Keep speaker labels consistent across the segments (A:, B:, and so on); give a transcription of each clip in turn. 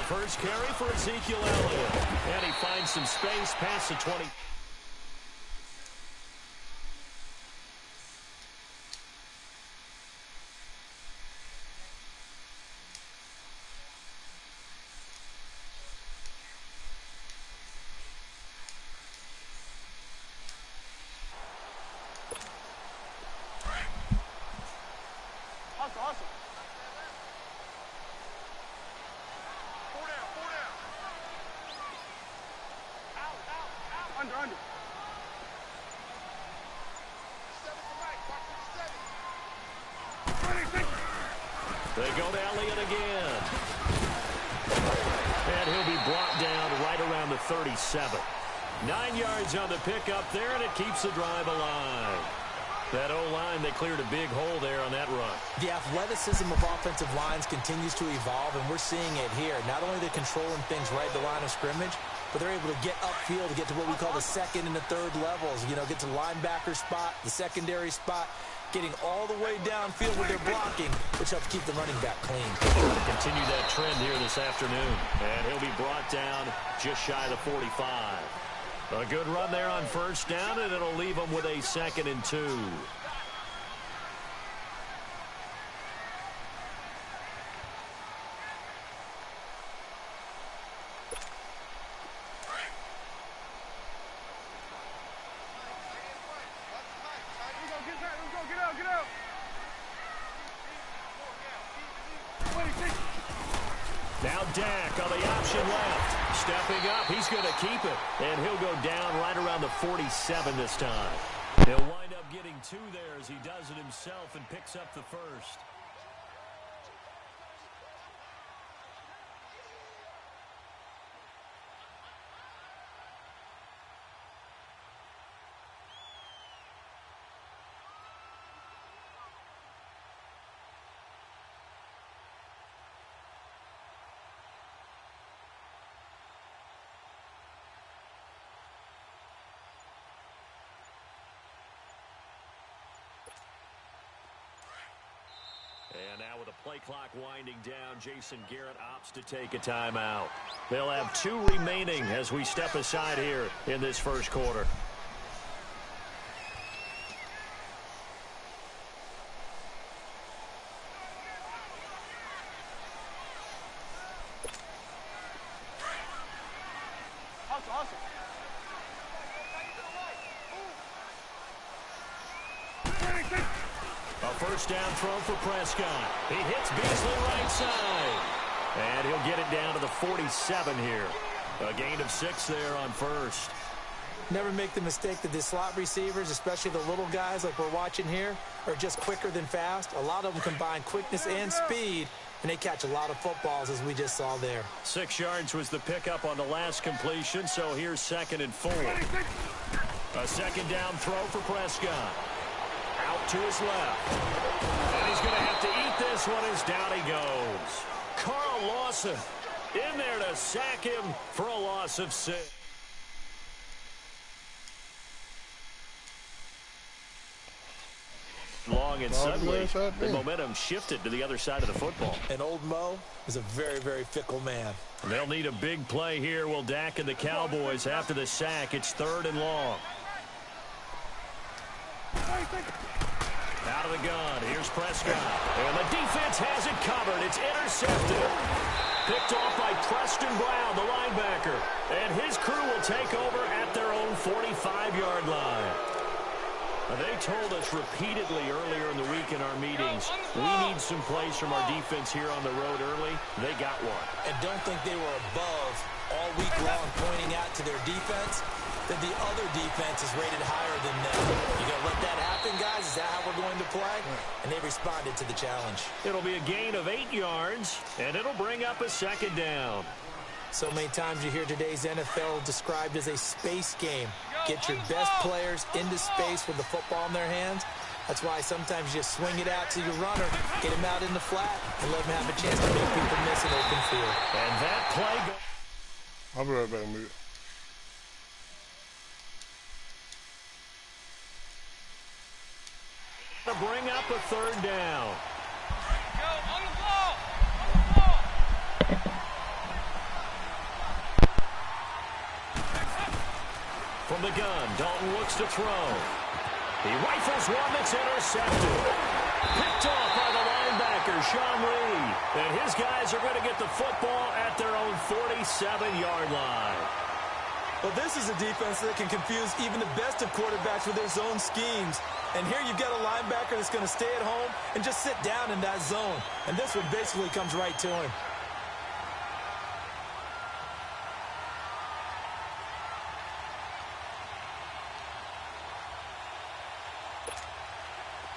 A: first carry for Ezekiel Elliott. And he finds some space past the 20.
B: Awesome. Under.
A: They go to Elliott again. And he'll be brought down right around the 37. 9 yards on the pickup there, and it keeps the drive alive. That O-line, they cleared a big hole there on that run.
C: The athleticism of offensive lines continues to evolve, and we're seeing it here. Not only they're controlling things right at the line of scrimmage, but they're able to get upfield to get to what we call the second and the third levels. You know, get to the linebacker spot, the secondary spot, getting all the way downfield with their blocking, which helps keep the running back clean.
A: Continue that trend here this afternoon. And he'll be brought down just shy of the 45. A good run there on first down, and it'll leave them with a 2nd and 2. Now Dak on the option left. Stepping up, he's going to keep it. And he'll go down right around the 47 this time. He'll wind up getting 2 there as he does it himself and picks up the first. And now with the play clock winding down, Jason Garrett opts to take a timeout. They'll have 2 remaining as we step aside here in this first quarter.
B: Awesome.
A: A first down throw for Prescott. He hits Beasley right side. And he'll get it down to the 47 here. A gain of 6 there on first.
C: Never make the mistake that the slot receivers, especially the little guys like we're watching here, are just quicker than fast. A lot of them combine quickness and speed, and they catch a lot of footballs, as we just saw there.
A: 6 yards was the pickup on the last completion, so here's 2nd and 4. A second down throw for Prescott. Out to his left. And he's going to have to eat this one as down he goes. Carl Lawson in there to sack him for a loss of 6. Long and suddenly the momentum shifted to the other side of the football.
C: And old Mo is a very, very fickle man.
A: They'll need a big play here. Will Dak and the Cowboys after the sack. It's 3rd and long. Out of the gun. Here's Prescott. And the defense has it covered. It's intercepted. Picked off by Preston Brown, the linebacker. And his crew will take over at their own 45-yard line. They told us repeatedly earlier in the week in our meetings, we need some plays from our defense here on the road early. They got one.
C: And don't think they were above all week long pointing out to their defense that the other defense is rated higher than them. You going to let that happen, guys? Is that how we're going to play? And they responded to the challenge.
A: It'll be a gain of 8 yards, and it'll bring up a 2nd down.
C: So many times you hear today's NFL described as a space game. Get your best players into space with the football in their hands. That's why sometimes you just swing it out to your runner, get him out in the flat, and let him have a chance to make people miss an open field.
A: And that play...
D: I'll be right back, mate.
A: To bring up a 3rd down.
B: Go, on the ball! On the ball!
A: From the gun, Dalton looks to throw. He rifles one that's intercepted. Picked off by the linebacker, Sean Lee. And his guys are going to get the football at their own 47-yard line.
C: Well, this is a defense that can confuse even the best of quarterbacks with their zone schemes. And here you've got a linebacker that's going to stay at home and just sit down in that zone. And this one basically comes right to him.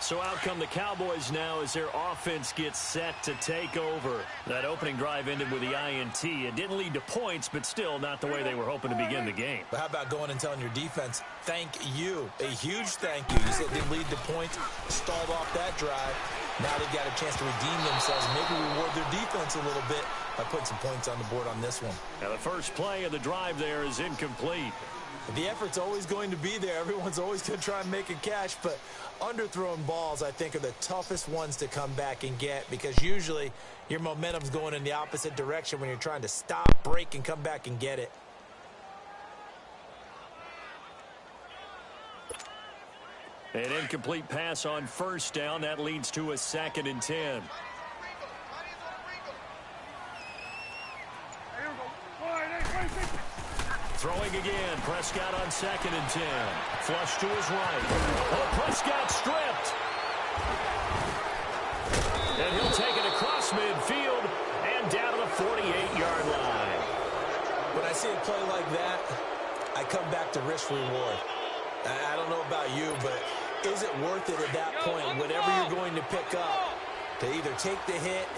A: So out come the Cowboys now as their offense gets set to take over. That opening drive ended with the INT. It didn't lead to points, but still not the way they were hoping to begin the game.
C: But how about going and telling your defense, thank you, a huge thank you. You said it didn't lead to points, stalled off that drive. Now they've got a chance to redeem themselves, maybe reward their defense a little bit by putting some points on the board on this one.
A: Now the first play of the drive there is incomplete.
C: The effort's always going to be there. Everyone's always going to try and make a catch, but underthrown balls, I think, are the toughest ones to come back and get because usually your momentum's going in the opposite direction when you're trying to stop, break, and come back and get it.
A: An incomplete pass on first down. That leads to a 2nd and 10. Throwing again. Prescott on 2nd and 10. Flush to his right. Oh, Prescott stripped. And he'll take it across midfield and down to the 48-yard line.
C: When I see a play like that, I come back to risk reward. I don't know about you, but is it worth it at that point, whatever you're going to pick up, to either take the hit,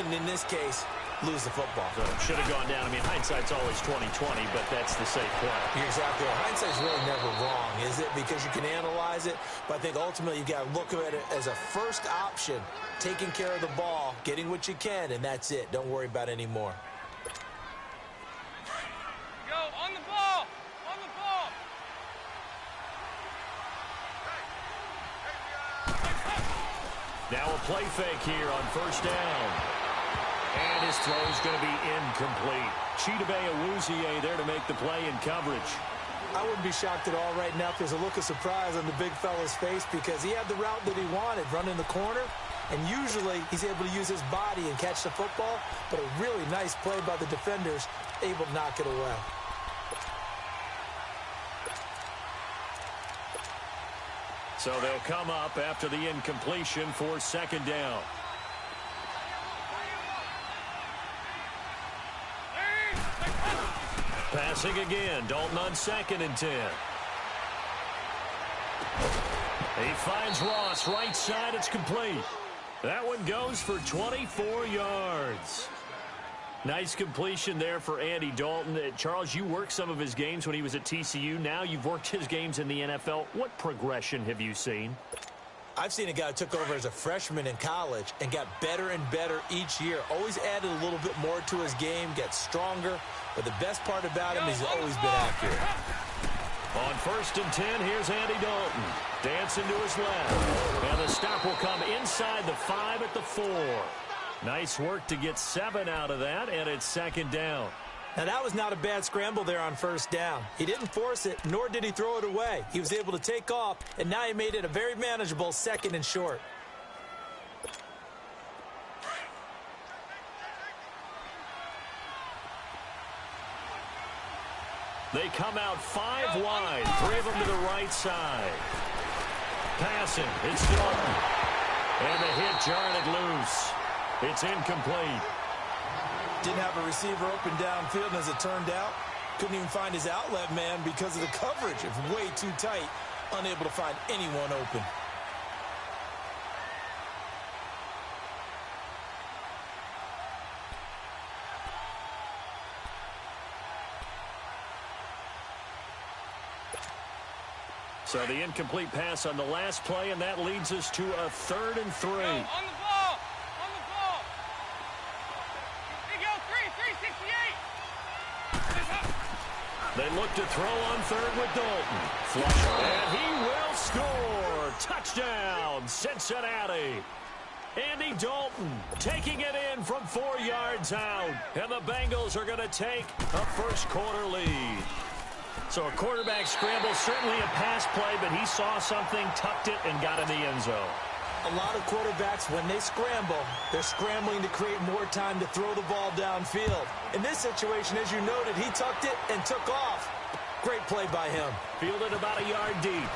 C: and in this case, lose the football?
A: So should have gone down. I mean, hindsight's always 20/20, but that's the safe play.
C: You're exactly right. Hindsight's really never wrong, is it? Because you can analyze it, but I think ultimately you got to look at it as a first option, taking care of the ball, getting what you can, and that's it. Don't worry about any more.
B: Go on the ball. On the ball.
A: Now a play fake here on first down. And his throw is going to be incomplete. Chidobe Awuzie there to make the play in coverage.
C: I wouldn't be shocked at all right now if there's a look of surprise on the big fella's face because he had the route that he wanted, running the corner, and usually he's able to use his body and catch the football, but a really nice play by the defenders, able to knock it away.
A: So they'll come up after the incompletion for 2nd down. Passing again. Dalton on 2nd and 10. He finds Ross right side. It's complete. That one goes for 24 yards. Nice completion there for Andy Dalton. Charles, you worked some of his games when he was at TCU. Now you've worked his games in the NFL. What progression have you seen?
C: I've seen a guy who took over as a freshman in college and got better and better each year. Always added a little bit more to his game, gets stronger. But the best part about him is he's always been accurate.
A: On 1st and 10, here's Andy Dalton. Dancing to his left. And the stop will come inside the 5 at the 4. Nice work to get 7 out of that, and it's 2nd down.
C: Now, that was not a bad scramble there on first down. He didn't force it, nor did he throw it away. He was able to take off, and now he made it a very manageable 2nd and short.
A: They come out 5 wide, 3 of them to the right side. Passing, it's Dalton. And the hit jarred it loose. It's incomplete.
C: Didn't have a receiver open downfield, and as it turned out, couldn't even find his outlet man because of the coverage. It was way too tight, unable to find anyone open.
A: So the incomplete pass on the last play, and that leads us to a 3rd and 3.
B: Go on the ball. On the ball. Here you go. 368.
A: They look to throw on 3rd with Dalton. Flush, and he will score. Touchdown, Cincinnati. Andy Dalton taking it in from 4 yards out. And the Bengals are going to take a first quarter lead. So a quarterback scramble, certainly a pass play, but he saw something, tucked it, and got in the end zone.
C: A lot of quarterbacks, when they scramble, they're scrambling to create more time to throw the ball downfield. In this situation, as you noted, he tucked it and took off. Great play by him.
A: Fielded about a yard deep.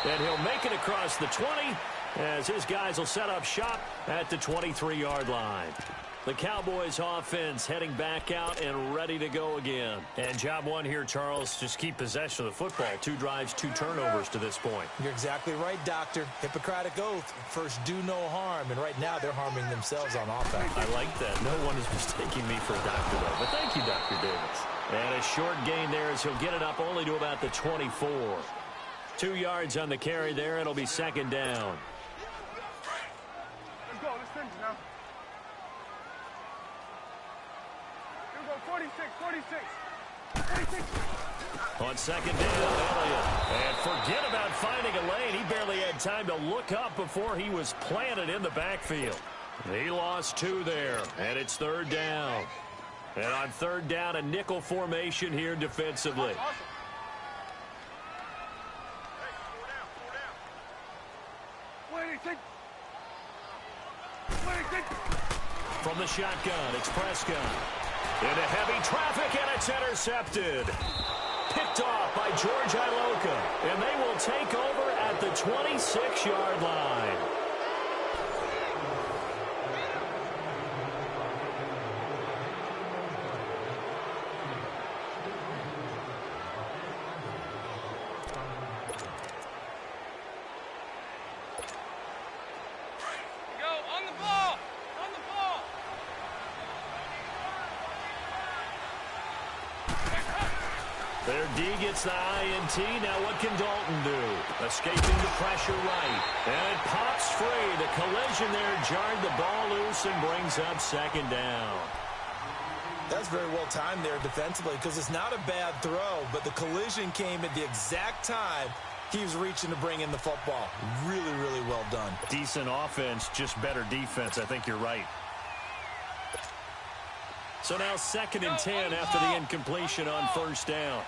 A: And he'll make it across the 20 as his guys will set up shop at the 23-yard line. The Cowboys offense heading back out and ready to go again. And job one here, Charles, just keep possession of the football. 2 drives, 2 turnovers to this point.
C: You're exactly right, Doctor. Hippocratic oath. First, do no harm. And right now, they're harming themselves on offense.
A: I like that. No one is mistaking me for a doctor, though. But thank you, Dr. Davis. And a short gain there as he'll get it up only to about the 24. 2 yards on the carry there. It'll be second down.
B: Let's go. Let's finish now. 46.
A: On second down, Elliott. And forget about finding a lane. He barely had time to look up before he was planted in the backfield. He lost 2 there, and it's third down. And on third down, a nickel formation here defensively. From the shotgun, it's Prescott. Into heavy traffic, and it's intercepted. Picked off by George Iloka, and they will take over at the 26-yard line. Their D gets the INT. Now what can Dalton do? Escaping the pressure right. And it pops free. The collision there jarred the ball loose and brings up second down.
C: That's very well timed there defensively because it's not a bad throw, but the collision came at the exact time he was reaching to bring in the football. Really, really well done.
A: Decent offense, just better defense. I think you're right. So now second and 10 after the incompletion on first down.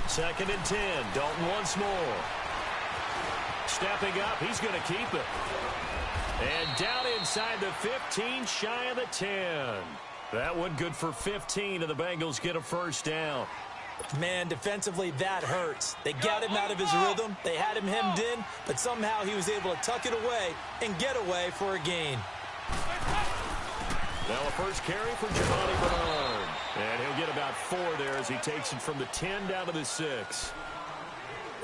A: Second and 10. Dalton once more. Stepping up. He's going to keep it. And down inside the 15, shy of the 10. That one good for 15, and the Bengals get a first down.
C: Man, defensively, that hurts. They got him out of his rhythm. They had him hemmed in, but somehow he was able to tuck it away and get away for a gain.
A: Now a first carry for Giovanni Bernard. And he'll get about 4 there as he takes it from the 10 down to the 6.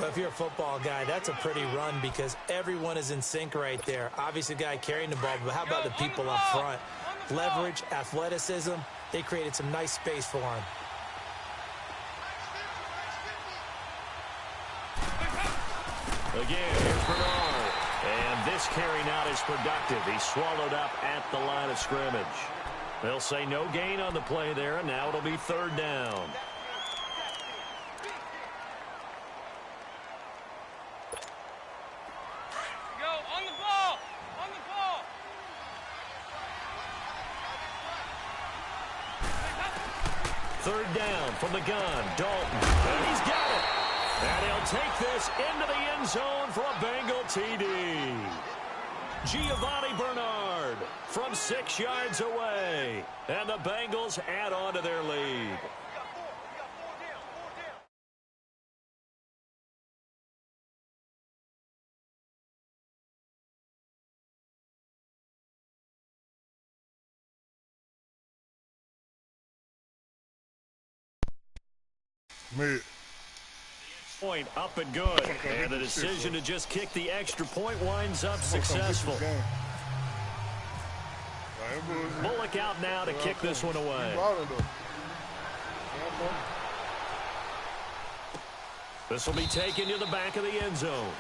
C: Well, if you're a football guy, that's a pretty run because everyone is in sync right there. Obviously, the guy carrying the ball, but how about the people up front? Leverage, athleticism, they created some nice space for him.
A: Again, here's Bernard. And this carry not as productive. He's swallowed up at the line of scrimmage. They'll say no gain on the play there, and now it'll be third down. Third down from the gun, Dalton. And he's got it. And he'll take this into the end zone for a Bengal TD. Giovanni Bernard from 6 yards away. And the Bengals add on to their lead. Point up and good. And the decision to just kick the extra point winds up successful. Bullock out now to kick this one away. This will be taken to the back of the end zone.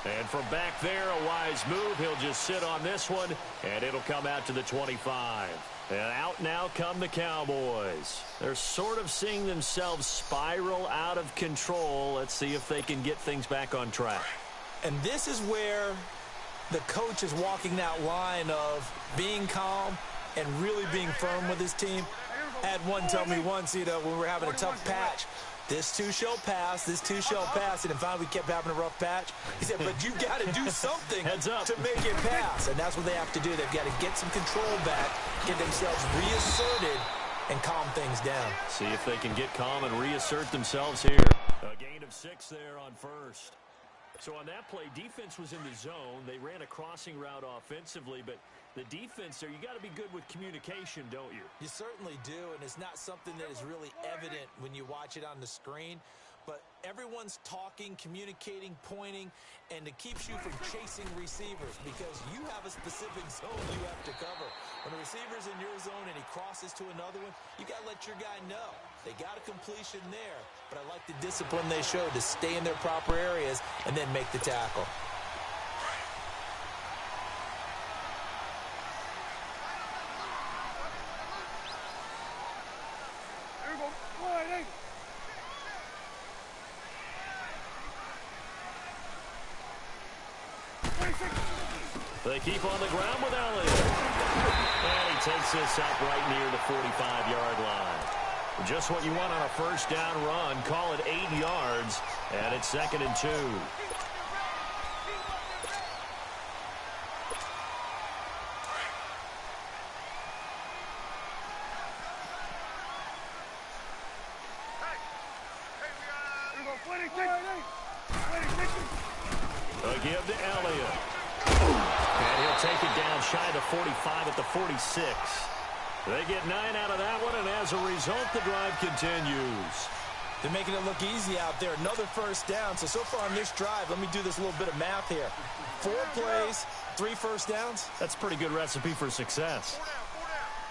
A: And from back there, a wise move. He'll just sit on this one, and it'll come out to the 25. And out now come the Cowboys. They're sort of seeing themselves spiral out of control. Let's see if they can get things back on track.
C: And this is where the coach is walking that line of being calm and really being firm with his team. I had one tell me once, when we were having a tough patch, this too shall pass, this too shall pass, and then finally we kept having a rough patch. He said, but you've got to do something to make it pass, and that's what they have to do. They've got to get some control back, get themselves reasserted, and calm things down.
A: See if they can get calm and reassert themselves here. A gain of 6 there on first. So on that play, defense was in the zone. They ran a crossing route offensively, but the defense there, you got to be good with communication, don't you?
C: You certainly do, and it's not something that is really evident when you watch it on the screen. But everyone's talking, communicating, pointing, and it keeps you from chasing receivers because you have a specific zone you have to cover. When the receiver's in your zone and he crosses to another one, you got to let your guy know. They got a completion there, but I like the discipline they showed to stay in their proper areas and then make the tackle.
A: They keep on the ground with Elliott. And he takes this up right near the 45-yard line. Just what you want on a first down run. Call it 8 yards, and it's 2nd and 2. A give to Elliott. And he'll take it down shy of the 45 at the 46. They get 9 out of that one, and as a result, the drive continues.
C: They're making it look easy out there. Another first down. So far on this drive, let me do this little bit of math here. 4 plays, 3 first downs.
A: That's a pretty good recipe for success.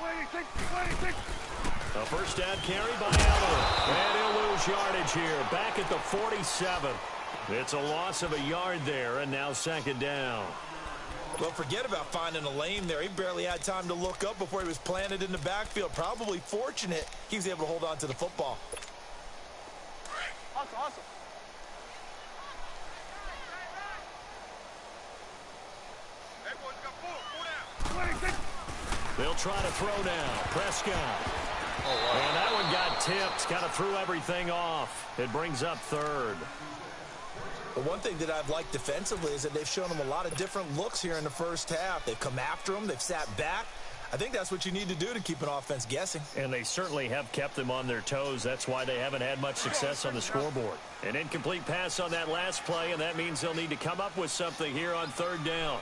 A: A first down carry by Elliott. And he'll lose yardage here, back at the 47. It's a loss of a yard there, and now 2nd down.
C: Well, forget about finding a lane there. He barely had time to look up before he was planted in the backfield. Probably fortunate he was able to hold on to the football.
B: Awesome.
A: They'll try to throw now. Prescott. And that one got tipped. Kind of threw everything off. It brings up 3rd.
C: But one thing that I've liked defensively is that they've shown them a lot of different looks here in the first half. They've come after them. They've sat back. I think that's what you need to do to keep an offense guessing.
A: And they certainly have kept them on their toes. That's why they haven't had much success on the scoreboard. An incomplete pass on that last play, and that means they'll need to come up with something here on 3rd down.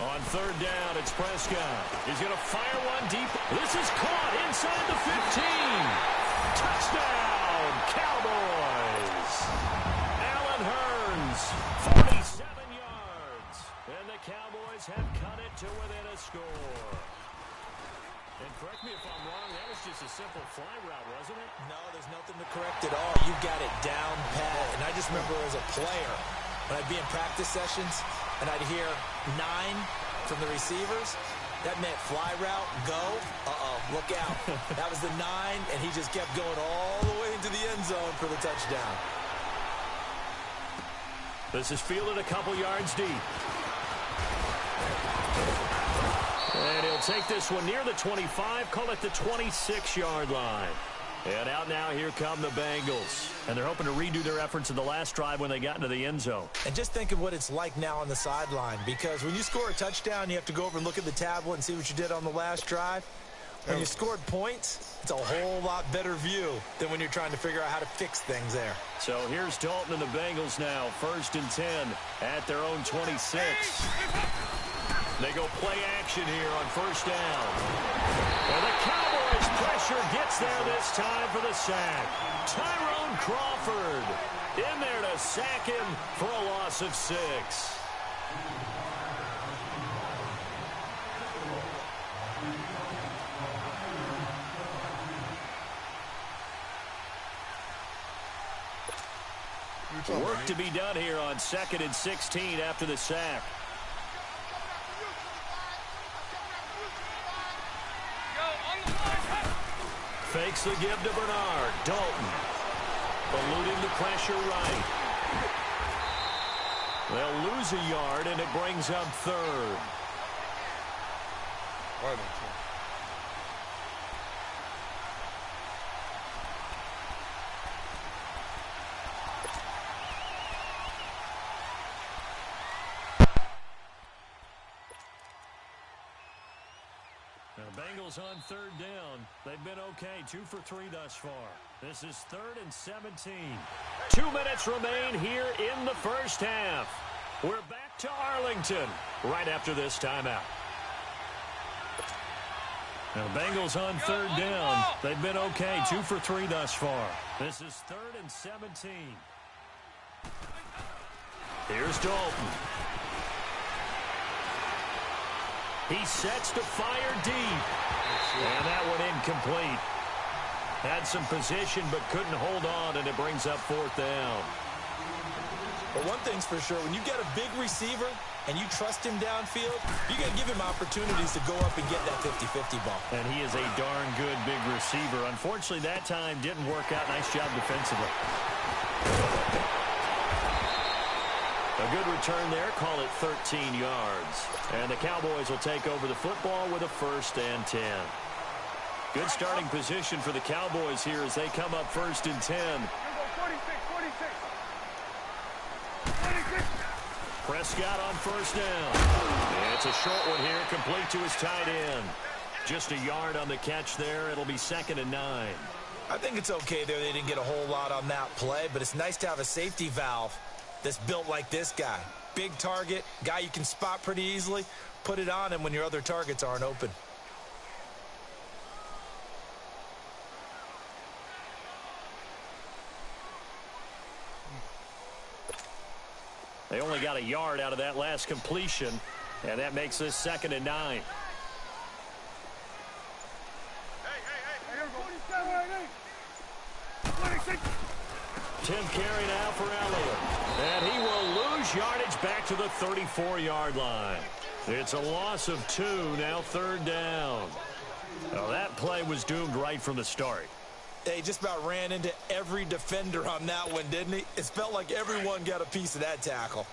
A: On 3rd down, it's Prescott. He's going to fire one deep. This is caught inside the 15. Touchdown, Cowboys. Allen Hurns, 47 yards. And the Cowboys have cut it to within a score. And correct me if I'm wrong, that was just a simple fly route, wasn't it?
C: No, there's nothing to correct at all. You got it down pat. And I just remember as a player, when I'd be in practice sessions, and I'd hear 9 from the receivers, that meant fly route, go, look out. That was the 9, and he just kept going all the way into the end zone for the touchdown.
A: This is fielded a couple yards deep. And he'll take this one near the 25, call it the 26-yard line. And out now, here come the Bengals. And they're hoping to redo their efforts in the last drive when they got into the end zone.
C: And just think of what it's like now on the sideline, because when you score a touchdown, you have to go over and look at the tablet and see what you did on the last drive. When you scored points, it's a whole lot better view than when you're trying to figure out how to fix things there.
A: So here's Dalton and the Bengals now, 1st and 10 at their own 26. They go play action here on 1st down. And the Cowboys pressure gets there this time for the sack. Tyrone Crawford in there to sack him for a loss of 6. Work to be done here on 2nd and 16 after the sack. Fakes the give to Bernard. Dalton eluding the pressure right. They'll lose a yard, and it brings up 3rd.
D: Right on time.
A: The Bengals on third down. They've been okay, 2 for 3 thus far. This is 3rd and 17. 2 minutes remain here in the first half. We're back to Arlington right after this timeout. Now, the Bengals on third down. They've been okay, 2 for 3 thus far. This is 3rd and 17. Here's Dalton. He sets to fire deep. And that one incomplete. Had some position but couldn't hold on, and it brings up 4th down.
C: But one thing's for sure, when you get a big receiver and you trust him downfield, you got to give him opportunities to go up and get that 50-50 ball.
A: And he is a darn good big receiver. Unfortunately, that time didn't work out. Nice job defensively. A good return there. Call it 13 yards. And the Cowboys will take over the football with a 1st and 10. Good starting position for the Cowboys here as they come up 1st and 10.
B: 46.
A: Prescott on 1st down. And it's a short one here, complete to his tight end. Just a yard on the catch there. It'll be 2nd and 9.
C: I think it's okay there. They didn't get a whole lot on that play, but it's nice to have a safety valve that's built like this guy. Big target, guy you can spot pretty easily. Put it on him when your other targets aren't open.
A: They only got a yard out of that last completion, and that makes this 2nd and 9.
B: Hey,
A: 10th carry now for Elliott. And he will lose yardage back to the 34-yard line. It's a loss of 2, now 3rd down. Well, that play was doomed right from the start.
C: They just about ran into every defender on that one, didn't he? It felt like everyone got a piece of that tackle.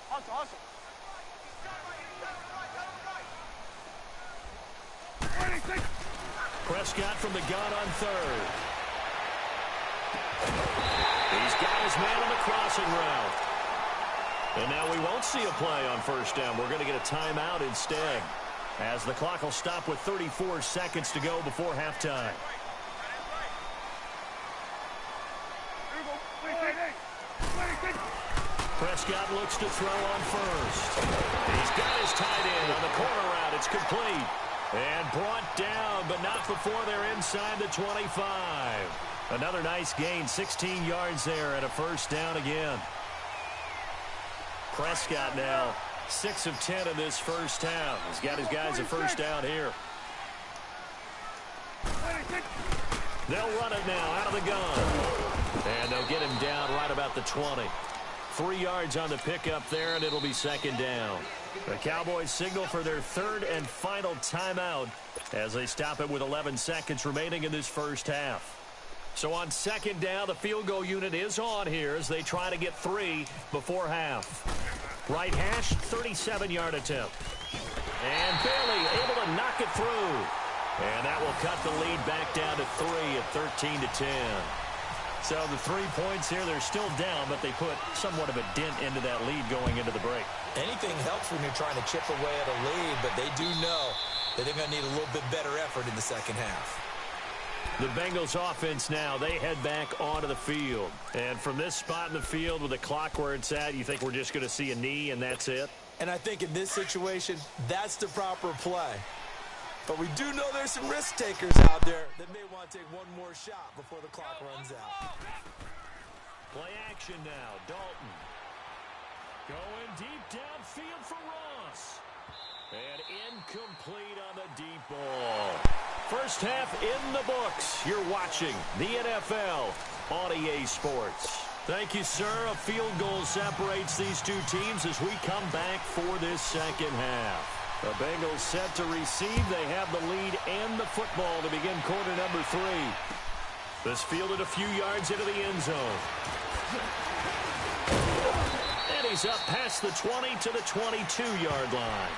B: Hustle.
A: Prescott from the gun on 3rd. He's got his man on the crossing route. And now we won't see a play on 1st down. We're going to get a timeout instead, as the clock will stop with 34 seconds to go before halftime. Prescott looks to throw on 1st. He's got his tight end on the corner route. It's complete. And brought down, but not before they're inside the 25. Another nice gain, 16 yards there, and a 1st down again. Prescott now 6 of 10 in this first half. He's got his guys a 1st down here. They'll run it now out of the gun. And they'll get him down right about the 20. 3 yards on the pickup there, and it'll be 2nd down. The Cowboys signal for their 3rd and final timeout as they stop it with 11 seconds remaining in this first half. So on 2nd down, the field goal unit is on here as they try to get 3 before half. Right hash, 37-yard attempt. And barely able to knock it through. And that will cut the lead back down to 3 at 13-10. So the 3 points here, they're still down, but they put somewhat of a dent into that lead going into the break.
C: Anything helps when you're trying to chip away at a lead, but they do know that they're going to need a little bit better effort in the second half.
A: The Bengals offense now, they head back onto the field. And from this spot in the field with the clock where it's at, you think we're just going to see a knee and that's it?
C: And I think in this situation, that's the proper play. But we do know there's some risk takers out there that may want to take one more shot before the clock runs out.
A: Play action now. Dalton. Going deep downfield for Ross. And incomplete on the deep ball. First half in the books. You're watching the NFL on EA Sports. Thank you, sir. A field goal separates these two teams as we come back for this second half. The Bengals set to receive. They have the lead and the football to begin quarter number 3. This fielded a few yards into the end zone. And he's up past the 20 to the 22-yard line.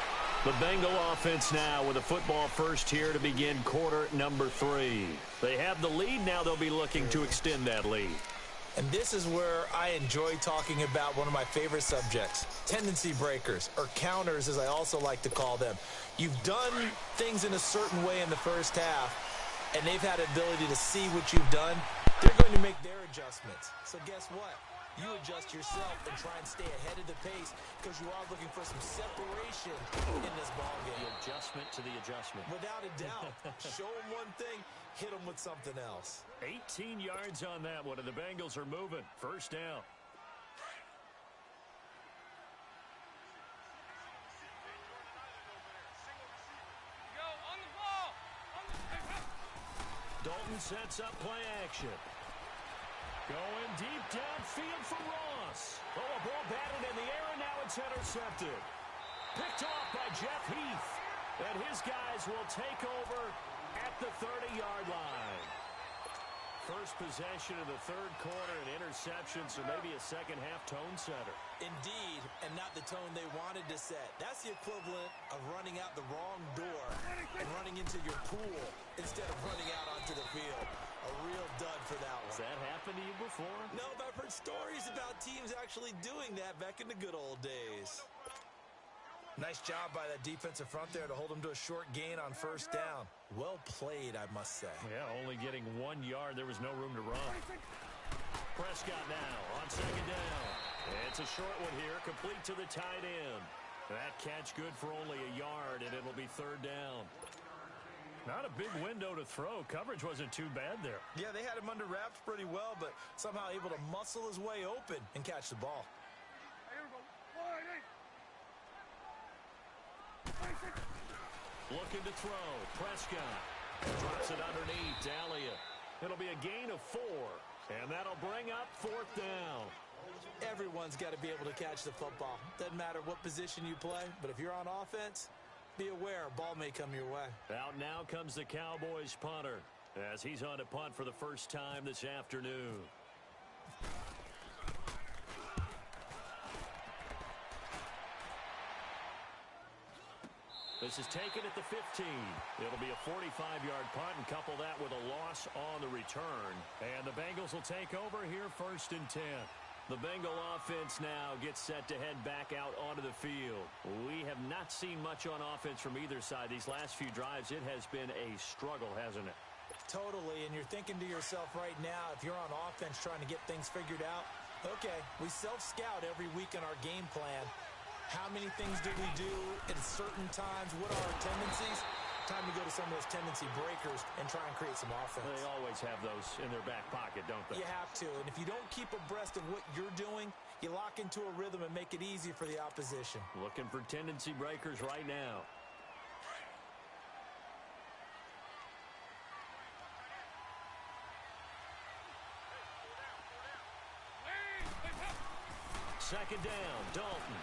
A: The Bengal offense now with a football first here to begin quarter number 3. They have the lead. Now they'll be looking to extend that lead.
C: And this is where I enjoy talking about one of my favorite subjects, tendency breakers, or counters as I also like to call them. You've done things in a certain way in the first half, and they've had the ability to see what you've done. They're going to make their adjustments. So guess what? You adjust yourself and try and stay ahead of the pace because you are looking for some separation in this ballgame.
A: The adjustment to the adjustment.
C: Without a doubt. Show them one thing, hit them with something else.
A: 18 yards on that one, and the Bengals are moving. First down.
B: Go on the ball.
A: Dalton sets up play action. Going deep downfield for Ross. Oh, a ball batted in the air, and now it's intercepted. Picked off by Jeff Heath. And his guys will take over at the 30-yard line. First possession of the third quarter, an interception, so maybe a second-half tone setter.
C: Indeed, and not the tone they wanted to set. That's the equivalent of running out the wrong door and running into your pool instead of running out onto the field. A real dud for that one.
A: Has that happened to you before?
C: No, but I've heard stories about teams actually doing that back in the good old days. Nice job by that defensive front there to hold them to a short gain on first down. Well played, I must say.
A: Yeah, only getting 1 yard. There was no room to run. Prescott now on second down. It's a short one here, complete to the tight end. That catch good for only a yard, and it'll be third down. Not a big window to throw. Coverage wasn't too bad there.
C: Yeah, they had him under wraps pretty well, but somehow able to muscle his way open and catch the ball.
A: Looking to throw. Prescott drops it underneath. Dahlia. It'll be a gain of 4, and that'll bring up fourth down.
C: Everyone's got to be able to catch the football. Doesn't matter what position you play, but if you're on offense, be aware a ball may come your way.
A: Out now comes the Cowboys punter as he's on to punt for the first time this afternoon. This is taken at the 15. It'll be a 45-yard punt, and couple that with a loss on the return. And the Bengals will take over here first and 10. The Bengal offense now gets set to head back out onto the field. We have not seen much on offense from either side. These last few drives, it has been a struggle, hasn't it?
C: Totally, and you're thinking to yourself right now, if you're on offense trying to get things figured out, okay, we self-scout every week in our game plan. How many things do we do at certain times? What are our tendencies? Time to go to some of those tendency breakers and try and create some offense.
A: They always have those in their back pocket, don't they?
C: You have to, and if you don't keep abreast of what you're doing, you lock into a rhythm and make it easy for the opposition.
A: Looking for tendency breakers right now. Second down, Dalton.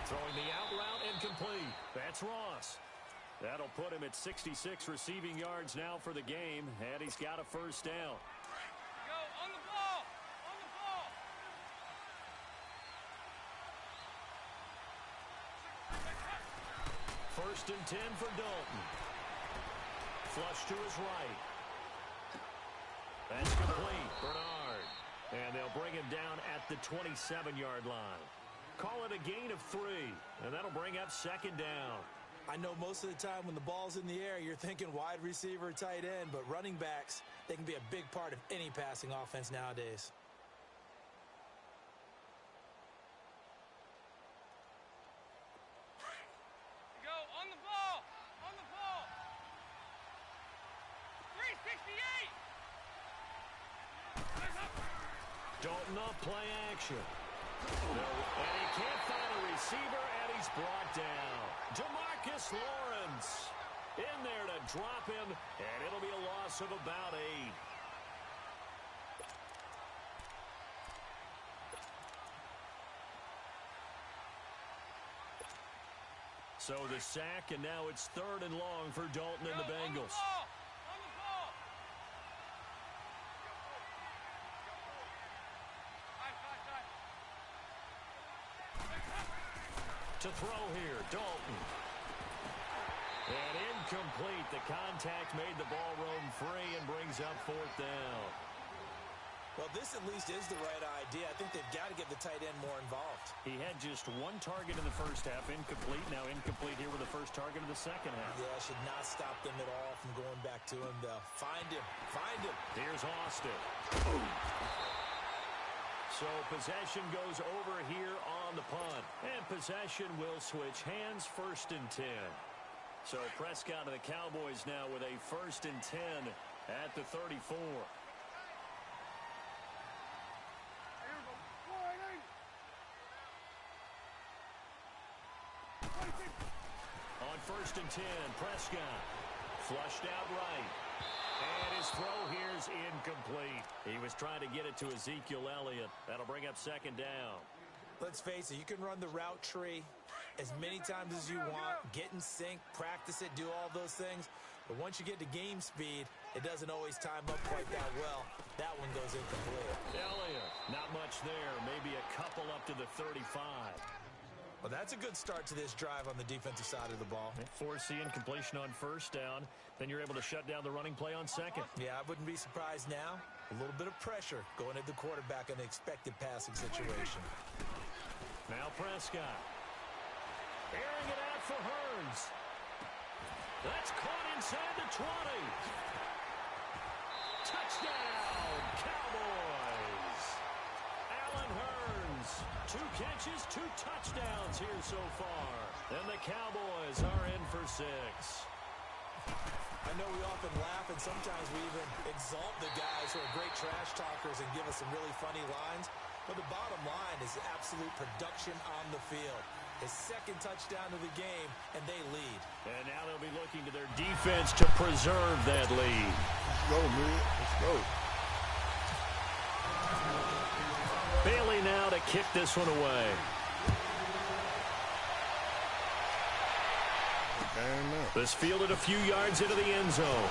A: Throwing the out route incomplete. That's Ross. That'll put him at 66 receiving yards now for the game, and he's got a first down.
B: Go on the ball. On the ball.
A: First and 10 for Dalton. Flush to his right. That's complete. Bernard. And they'll bring him down at the 27-yard line. Call it a gain of 3, and that'll bring up second down.
C: I know most of the time when the ball's in the air, you're thinking wide receiver, tight end, but running backs, they can be a big part of any passing offense nowadays.
B: Go on the ball. On the ball. 368.
A: Dalton off play action. No, and he can't find a receiver, and he's brought down. DeMarcus Lawrence in there to drop him, and it'll be a loss of about 8. So the sack, and now it's third and long for Dalton and the Bengals. To throw here, Dalton. And incomplete. The contact made the ball roam free and brings up fourth down.
C: Well, this at least is the right idea. I think they've got to get the tight end more involved.
A: He had just one target in the first half, incomplete. Now incomplete here with the first target of the second half.
C: Yeah, should not stop them at all from going back to him. They'll find him. Find him.
A: Here's Austin. So possession goes over here on the punt. And possession will switch hands, 1st and 10. So Prescott and the Cowboys now with a 1st and 10 at the 34. On 1st and 10, Prescott flushed out right. And his throw here's incomplete. He was trying to get it to Ezekiel Elliott. That'll bring up 2nd down.
C: Let's face it, you can run the route tree as many times as you want, get in sync, practice it, do all those things. But once you get to game speed, it doesn't always time up quite that well. That one goes incomplete.
A: Elliott, not much there. Maybe a couple up to the 35.
C: Well, that's a good start to this drive on the defensive side of the ball.
A: Forcing completion on 1st down. Then you're able to shut down the running play on 2nd.
C: Yeah, I wouldn't be surprised now. A little bit of pressure going at the quarterback in the expected passing situation.
A: Now Prescott. Airing it out for Hearns. That's caught inside the 20. Touchdown, Cowboys. Allen Hearns. 2 catches, 2 touchdowns here so far. And the Cowboys are in for 6.
C: I know we often laugh and sometimes we even exalt the guys who are great trash talkers and give us some really funny lines. But the bottom line is absolute production on the field. His 2nd touchdown of the game, and they lead.
A: And now they'll be looking to their defense to preserve that lead.
D: Let's go, man. Let's go.
A: Bailey now to kick this one away. This fielded a few yards into the end zone.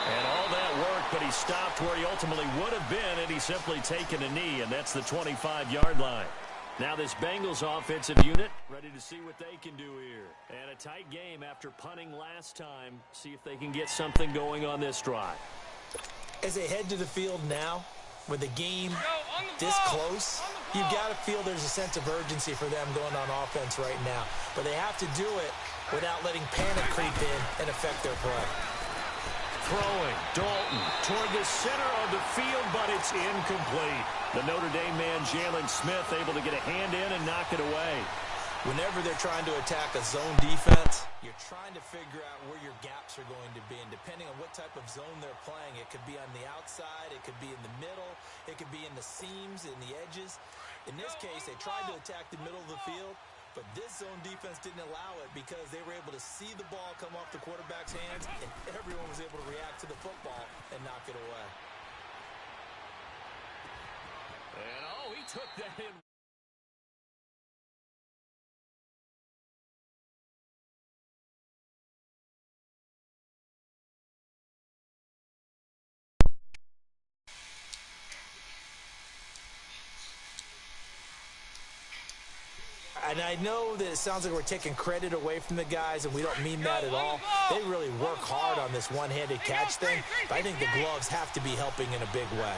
A: And all that work, but he stopped where he ultimately would have been had he simply taken a knee, and that's the 25-yard line. Now this Bengals offensive unit ready to see what they can do here. And a tight game after punting last time. See if they can get something going on this drive.
C: As they head to the field now, with the game this close, you've got to feel there's a sense of urgency for them going on offense right now. But they have to do it without letting panic creep in and affect their play.
A: Throwing, Dalton toward the center of the field, but it's incomplete. The Notre Dame man, Jalen Smith, able to get a hand in and knock it away.
C: Whenever they're trying to attack a zone defense, you're trying to figure out where your gaps are going to be. And depending on what type of zone they're playing, it could be on the outside, it could be in the middle, it could be in the seams, in the edges. In this case, they tried to attack the middle of the field, but this zone defense didn't allow it because they were able to see the ball come off the quarterback's hands, and everyone was able to react to the football and knock it away.
A: And, he took that in.
C: And I know that it sounds like we're taking credit away from the guys, and we don't mean that at all. They really work hard on this one-handed catch thing, but I think the gloves have to be helping in a big way.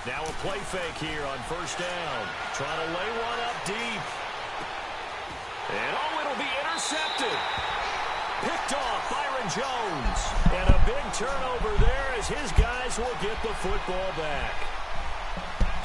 A: Now a play fake here on 1st down. Trying to lay one up deep. And, it'll be intercepted. Picked off Byron Jones. And a big turnover there as his guys will get the football back.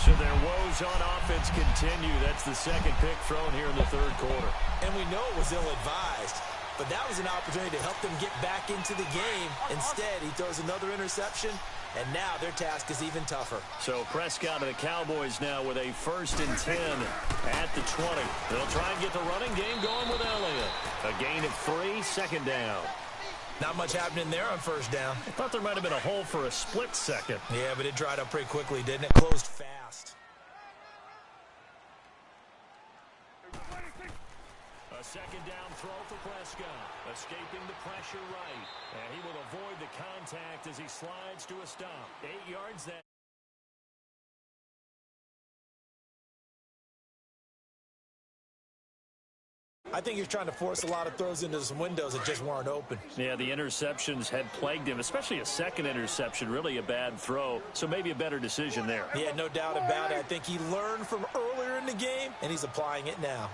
A: So their woes on offense continue. That's the 2nd pick thrown here in the 3rd quarter.
C: And we know it was ill-advised, but that was an opportunity to help them get back into the game. Instead, he throws another interception, and now their task is even tougher.
A: So Prescott and the Cowboys now with a 1st and 10 at the 20. They'll try and get the running game going with Elliott. A gain of 3, 2nd down.
C: Not much happening there on 1st down.
A: I thought there might have been a hole for a split second.
C: Yeah, but it dried up pretty quickly, didn't it? Closed fast.
A: A 2nd down throw for Prescott. Escaping the pressure right. And he will avoid the contact as he slides to a stop. 8 yards that.
C: I think he was trying to force a lot of throws into some windows that just weren't open.
A: Yeah, the interceptions had plagued him, especially a second interception, really a bad throw. So maybe a better decision there.
C: Yeah, no doubt about it. I think he learned from earlier in the game, and he's applying it now.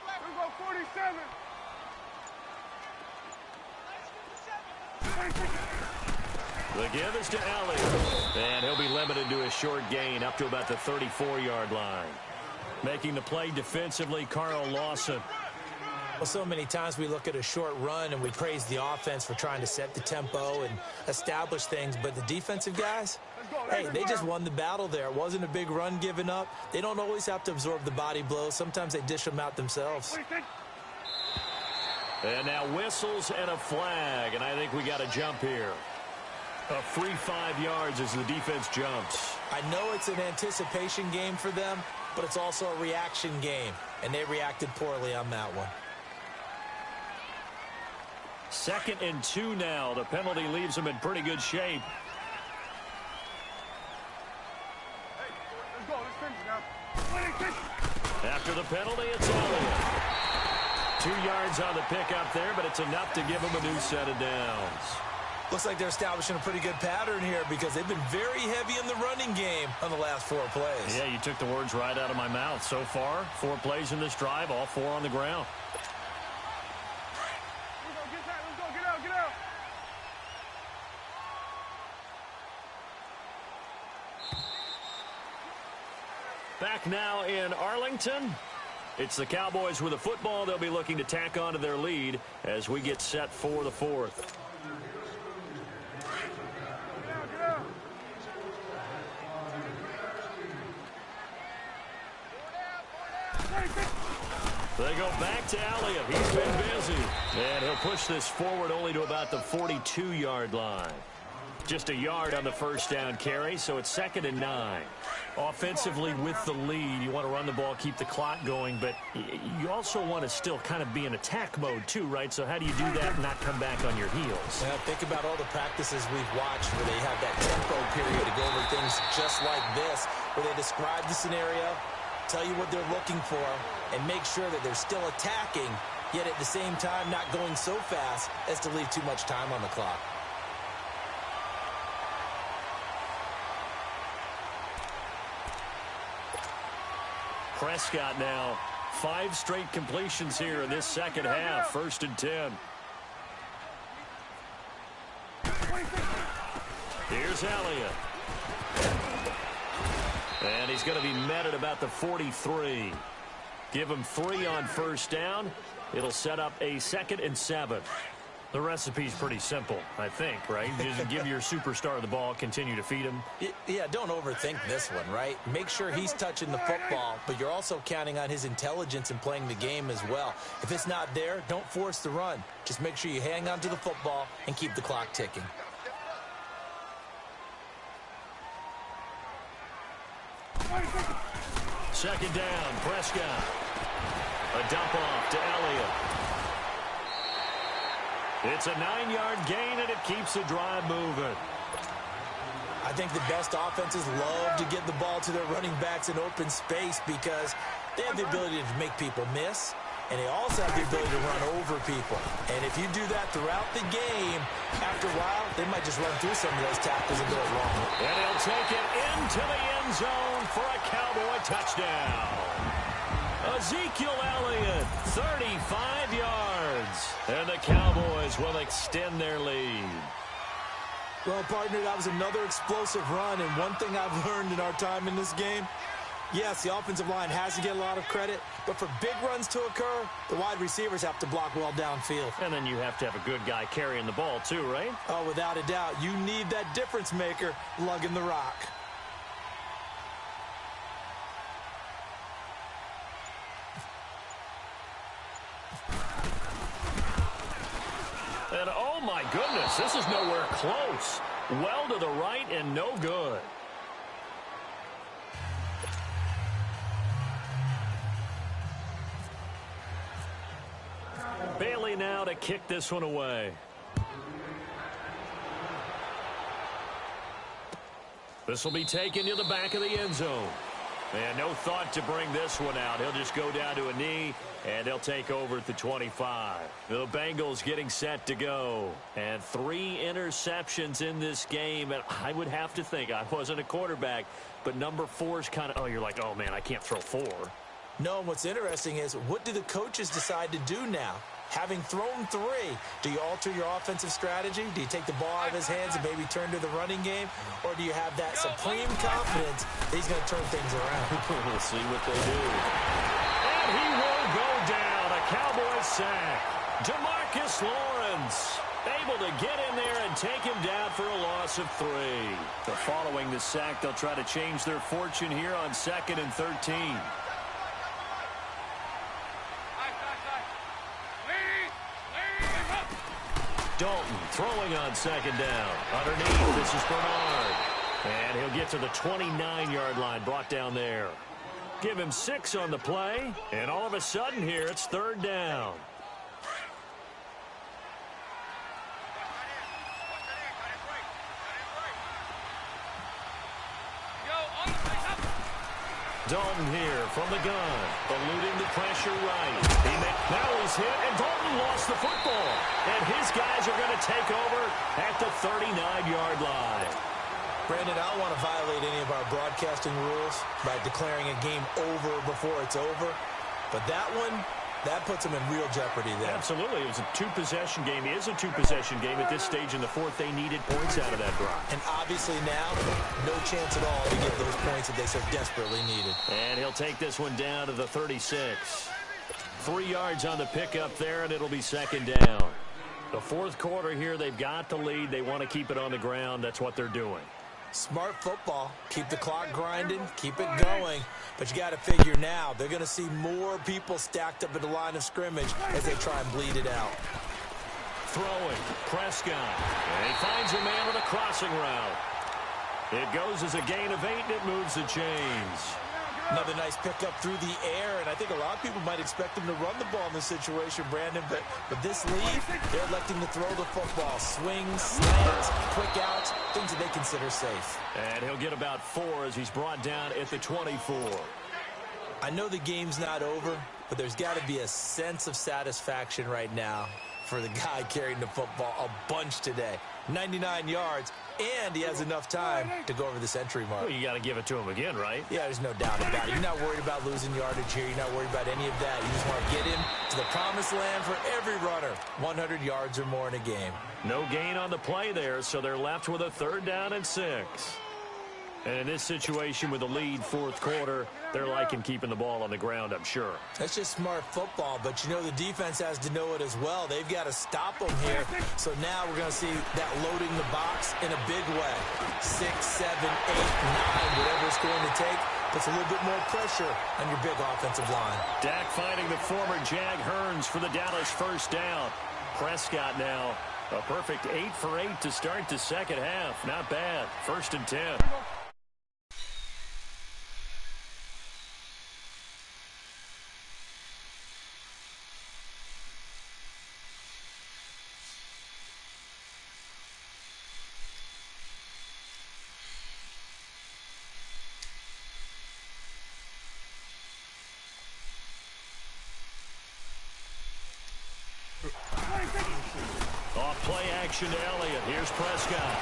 B: Let's go 47.
A: The give is to Elliott, and he'll be limited to a short gain up to about the 34-yard line. Making the play defensively, Carl Lawson.
C: Well, so many times we look at a short run and we praise the offense for trying to set the tempo and establish things, but the defensive guys, hey, they just won the battle there. It wasn't a big run given up. They don't always have to absorb the body blows. Sometimes they dish them out themselves.
A: And now whistles and a flag, and I think we got a jump here. A free 5 yards as the defense jumps.
C: I know it's an anticipation game for them, but it's also a reaction game, and they reacted poorly on that one.
A: 2nd and 2 now. The penalty leaves them in pretty good shape.
B: Hey, let's go. Let's finish now.
A: After the penalty, it's Elliott. 2 yards on the pickup there, but it's enough to give them a new set of downs.
C: Looks like they're establishing a pretty good pattern here because they've been very heavy in the running game on the last 4 plays.
A: Yeah, you took the words right out of my mouth. So far, 4 plays in this drive, all 4 on the ground.
B: Let's go. Get out. Get out.
A: Back now in Arlington. It's the Cowboys with a football. They'll be looking to tack onto their lead as we get set for the 4th. They go back to Elliott. He's been busy. And he'll push this forward only to about the 42-yard line. Just a yard on the first down carry, so it's 2nd and 9. Offensively with the lead, you want to run the ball, keep the clock going, but you also want to still kind of be in attack mode too, right? So how do you do that and not come back on your heels?
C: Yeah, think about all the practices we've watched where they have that tempo period to go over things just like this, where they describe the scenario, tell you what they're looking for, and make sure that they're still attacking, yet at the same time not going so fast as to leave too much time on the clock.
A: Prescott now, 5 straight completions here in this second half. 1st and 10. Here's Elliott. And he's going to be met at about the 43. Give him 3 on first down. It'll set up a 2nd and 7. The recipe's pretty simple, I think, right? Just give your superstar the ball, continue to feed him.
C: Yeah, don't overthink this one, right? Make sure he's touching the football, but you're also counting on his intelligence in playing the game as well. If it's not there, don't force the run. Just make sure you hang on to the football and keep the clock ticking.
A: Second down, Prescott. A dump off to Elliott. It's a 9-yard gain, and it keeps the drive moving.
C: I think the best offenses love to get the ball to their running backs in open space because they have the ability to make people miss, and they also have the ability to run over people. And if you do that throughout the game, after a while, they might just run through some of those tackles and go it wrong.
A: And he'll take it into the end zone for a Cowboy touchdown. Ezekiel Elliott, 35 yards. And the Cowboys will extend their lead.
C: Well, partner, that was another explosive run, and one thing I've learned in our time in this game, yes, the offensive line has to get a lot of credit, but for big runs to occur, the wide receivers have to block well downfield.
A: And then you have to have a good guy carrying the ball too, right?
C: Oh, without a doubt. You need that difference maker lugging the rock.
A: And oh my goodness, this is nowhere close. Well to the right and no good. Bailey now to kick this one away. This will be taken to the back of the end zone. And no thought to bring this one out. He'll just go down to a knee, and they'll take over at the 25. The Bengals getting set to go. And 3 interceptions in this game. And I would have to think, I wasn't a quarterback, but number 4 is kind of, you're like, oh, man, I can't throw 4.
C: No, and what's interesting is, what do the coaches decide to do now? Having thrown 3, do you alter your offensive strategy? Do you take the ball out of his hands and maybe turn to the running game? Or do you have that supreme confidence that he's going to turn things around?
A: We'll see what they do. And he will go down. A Cowboys sack. DeMarcus Lawrence able to get in there and take him down for a loss of 3. But following the sack, they'll try to change their fortune here on 2nd and 13. Dalton throwing on 2nd down. Underneath, this is Bernard. And he'll get to the 29-yard line, brought down there. Give him 6 on the play, and all of a sudden here, it's 3rd down. Dalton here from the gun, eluding the pressure right. Now he's hit, and Dalton lost the football. And his guys are going to take over at the 39-yard line.
C: Brandon, I don't want to violate any of our broadcasting rules by declaring a game over before it's over. But that one, that puts them in real jeopardy there.
A: Absolutely. It was a 2-possession game. It is a 2-possession game. At this stage in the 4th, they needed points out of that drive.
C: And obviously now, no chance at all to get those points that they so desperately needed.
A: And he'll take this one down to the 36. 3 yards on the pickup there, and it'll be 2nd down. The 4th quarter here, they've got the lead. They want to keep it on the ground. That's what they're doing.
C: Smart football. Keep the clock grinding. Keep it going. But you got to figure now, they're going to see more people stacked up at the line of scrimmage as they try and bleed it out.
A: Throwing. Prescott. And he finds a man with a crossing route. It goes as a gain of 8, and it moves the chains.
C: Another nice pickup through the air, and I think a lot of people might expect him to run the ball in this situation, Brandon, but with this lead, they're electing to throw the football. Swings, slants, quick outs, things that they consider safe.
A: And he'll get about 4 as he's brought down at the 24.
C: I know the game's not over, but there's got to be a sense of satisfaction right now for the guy carrying the football a bunch today. 99 yards, and he has enough time to go over the century mark.
A: Well, you got to give it to him again, right?
C: Yeah, there's no doubt about it. You're not worried about losing yardage here. You're not worried about any of that. You just want to get him to the promised land for every runner. 100 yards or more in a game.
A: No gain on the play there, so they're left with a 3rd down and 6. And in this situation with the lead 4th quarter, they're liking keeping the ball on the ground, I'm sure.
C: That's just smart football, but you know the defense has to know it as well. They've got to stop them here. So now we're going to see that loading the box in a big way. 6, 7, 8, 9, whatever it's going to take, puts a little bit more pressure on your big offensive line.
A: Dak finding the former Jag Hearns for the Dallas 1st down. Prescott now, a perfect 8 for 8 to start the 2nd half. Not bad. 1st and 10. Play action to Elliott. Here's Prescott.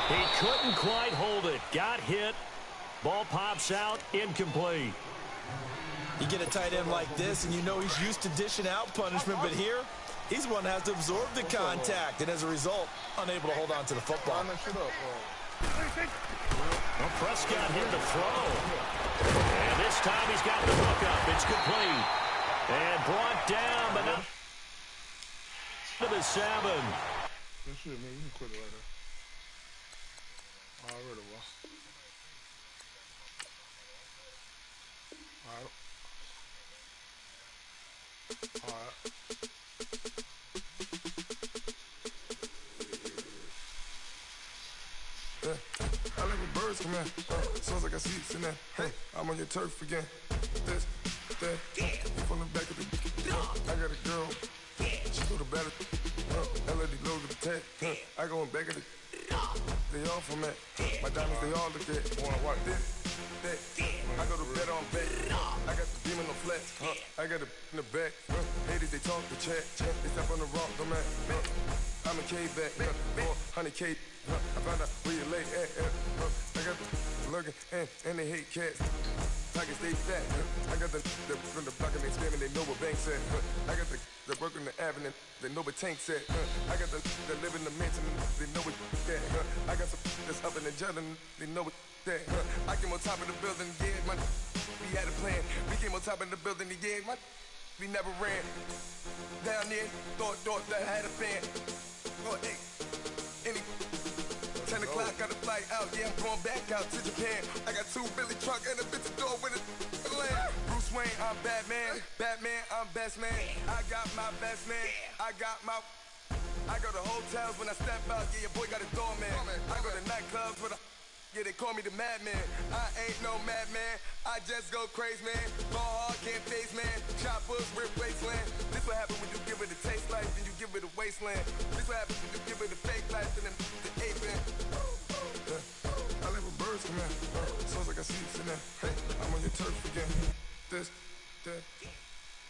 A: He couldn't quite hold it. Got hit. Ball pops out. Incomplete.
C: You get a tight end like this, and you know he's used to dishing out punishment, but here, he's the one that has to absorb the contact, and as a result, unable to hold on to the football.
A: Well, Prescott here to throw. And this time he's got the hook up. It's complete. And brought down, but not to the 7.
D: Good shit, man. You can quit it right there. Already, well. Alright. Yeah, I like when birds come in. Sounds like I see it in there. Hey, I'm on your turf again. This, that, from the back of the I got a girl. She go to battle. LAD low to the tag. I go in back of the they all from it. My diamonds, they all look at. Wanna watch this? That. I go to bed on bet. I got the demon on flex. I got the in the back. Haters, they talk the chat. They step on the rock, the man. I'm a K-back. 400K. I found out where you lay at. I got the lurking and they hate cats. Pockets stay fat. I got the from the block and they scamming, they know what banks at. I got the work on the avenue, they know what tanks at. I got the live in the mansion, they know what that. I got some that's up in the jungle, they know what that. I came on top of the building, yeah, man. We had a plan. We came on top of the building, yeah, man. We never ran. Down there, thought that I had a fan. Oh, hey, any 10 o'clock, got a flight out, yeah, I'm going back out to Japan. I got 2 Billy truck and a bitch door with a land. Bruce Wayne, I'm Batman. Batman, I'm best man. I got my best man. I go to hotels when I step out, yeah, your boy got a doorman. I go to nightclubs with a, yeah, they call me the madman. I ain't no madman, I just go crazy, man. Ball hard, can't face, man. Choppers, rip wasteland. This what happens when you give it a taste life, then you give it a wasteland. This what happens when you give it a fake life, and then the ape man. I live with birds come in. Sounds like I see you in there. Hey, I'm on your turf again. This, that.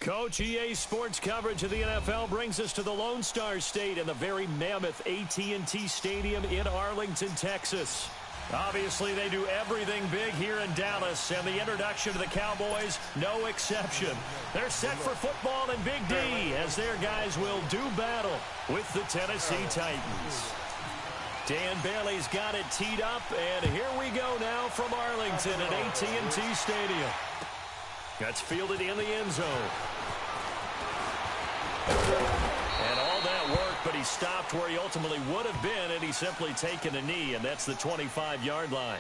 A: Coach, EA Sports coverage of the NFL brings us to the Lone Star State and the very mammoth AT&T Stadium in Arlington, Texas. Obviously, they do everything big here in Dallas, and the introduction to the Cowboys, no exception. They're set for football in Big D, as their guys will do battle with the Tennessee Titans. Dan Bailey's got it teed up, and here we go now from Arlington at AT&T Stadium. That's fielded in the end zone. And all that work, but he stopped where he ultimately would have been, and he's simply taken a knee, and that's the 25-yard line.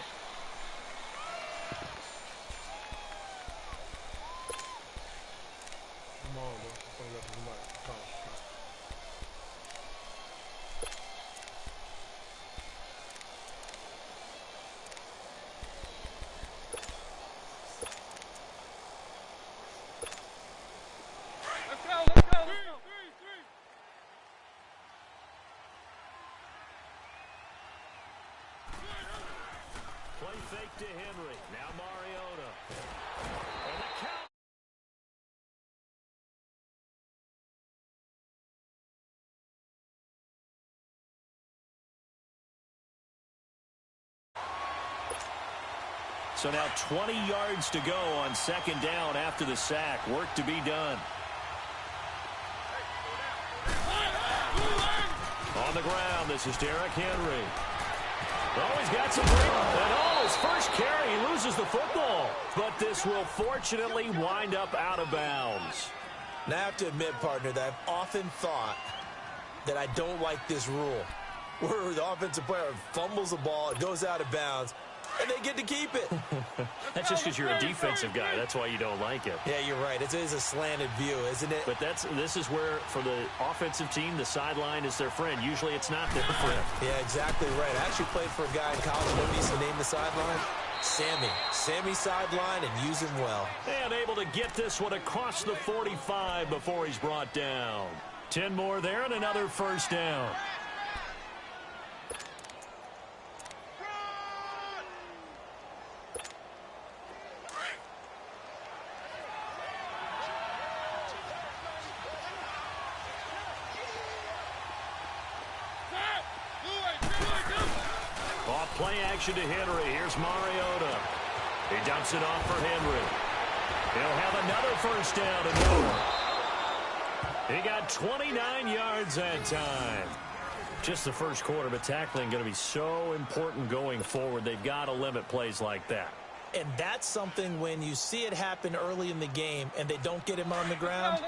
A: Play fake to Henry. Now Mariota. And the count. So now 20 yards to go on second down after the sack. Work to be done. On the ground, this is Derrick Henry. Oh, he's got some break. And oh, his first carry, he loses the football. But this will fortunately wind up out of bounds.
C: Now I have to admit, partner, that I've often thought that I don't like this rule, where the offensive player fumbles the ball, it goes out of bounds, and they get to keep it.
A: That's just because you're a defensive guy. That's why you don't like it.
C: Yeah, you're right. It is a slanted view, isn't it?
A: But this is where, for the offensive team, the sideline is their friend. Usually it's not their friend.
C: Yeah, exactly right. I actually played for a guy in college. What he used to name the sideline? Sammy. Sammy sideline, and use him well.
A: And able to get this one across the 45 before he's brought down. 10 more there and another first down. Play action to Henry. Here's Mariota. He dumps it off for Henry. He'll have another first down and more. He got 29 yards that time. Just the first quarter, but tackling going to be so important going forward. They've got to limit plays like that.
C: And that's something when you see it happen early in the game and they don't get him on the ground,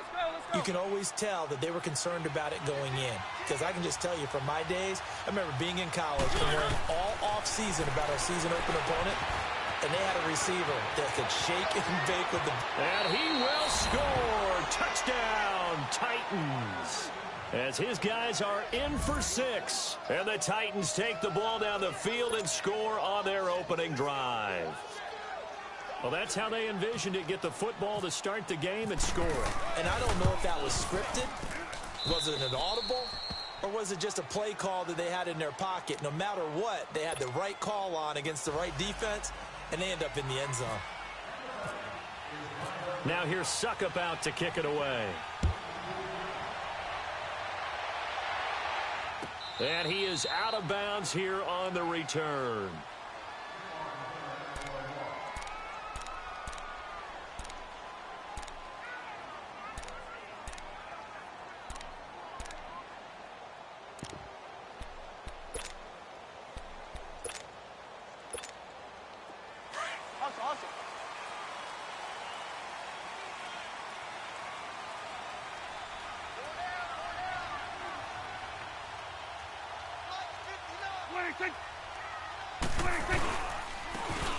C: you can always tell that they were concerned about it going in. Because I can just tell you from my days, I remember being in college and learning all off-season about our season opener opponent, and they had a receiver that could shake and bake with the...
A: And he will score. Touchdown, Titans. As his guys are in for 6. And the Titans take the ball down the field and score on their opening drive. Well, that's how they envisioned it. Get the football to start the game and score it.
C: And I don't know if that was scripted. Was it an audible? Or was it just a play call that they had in their pocket? No matter what, they had the right call on against the right defense, and they end up in the end zone.
A: Now here's Suckup out to kick it away. And he is out of bounds here on the return.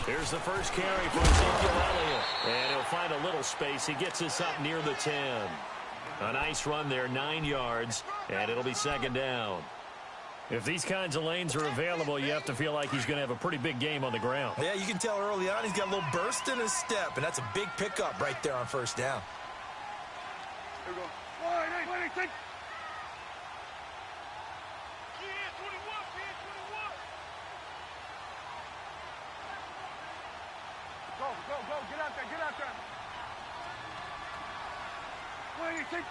A: Here's the first carry for Ezekiel Elliott. And he'll find a little space. He gets us up near the 10. A nice run there, 9 yards, and it'll be second down. If these kinds of lanes are available, you have to feel like he's going to have a pretty big game on the ground.
C: Yeah, you can tell early on he's got a little burst in his step, and that's a big pickup right there on first down.
B: Here we go. 1, 8, 6. Go, get out there. 26.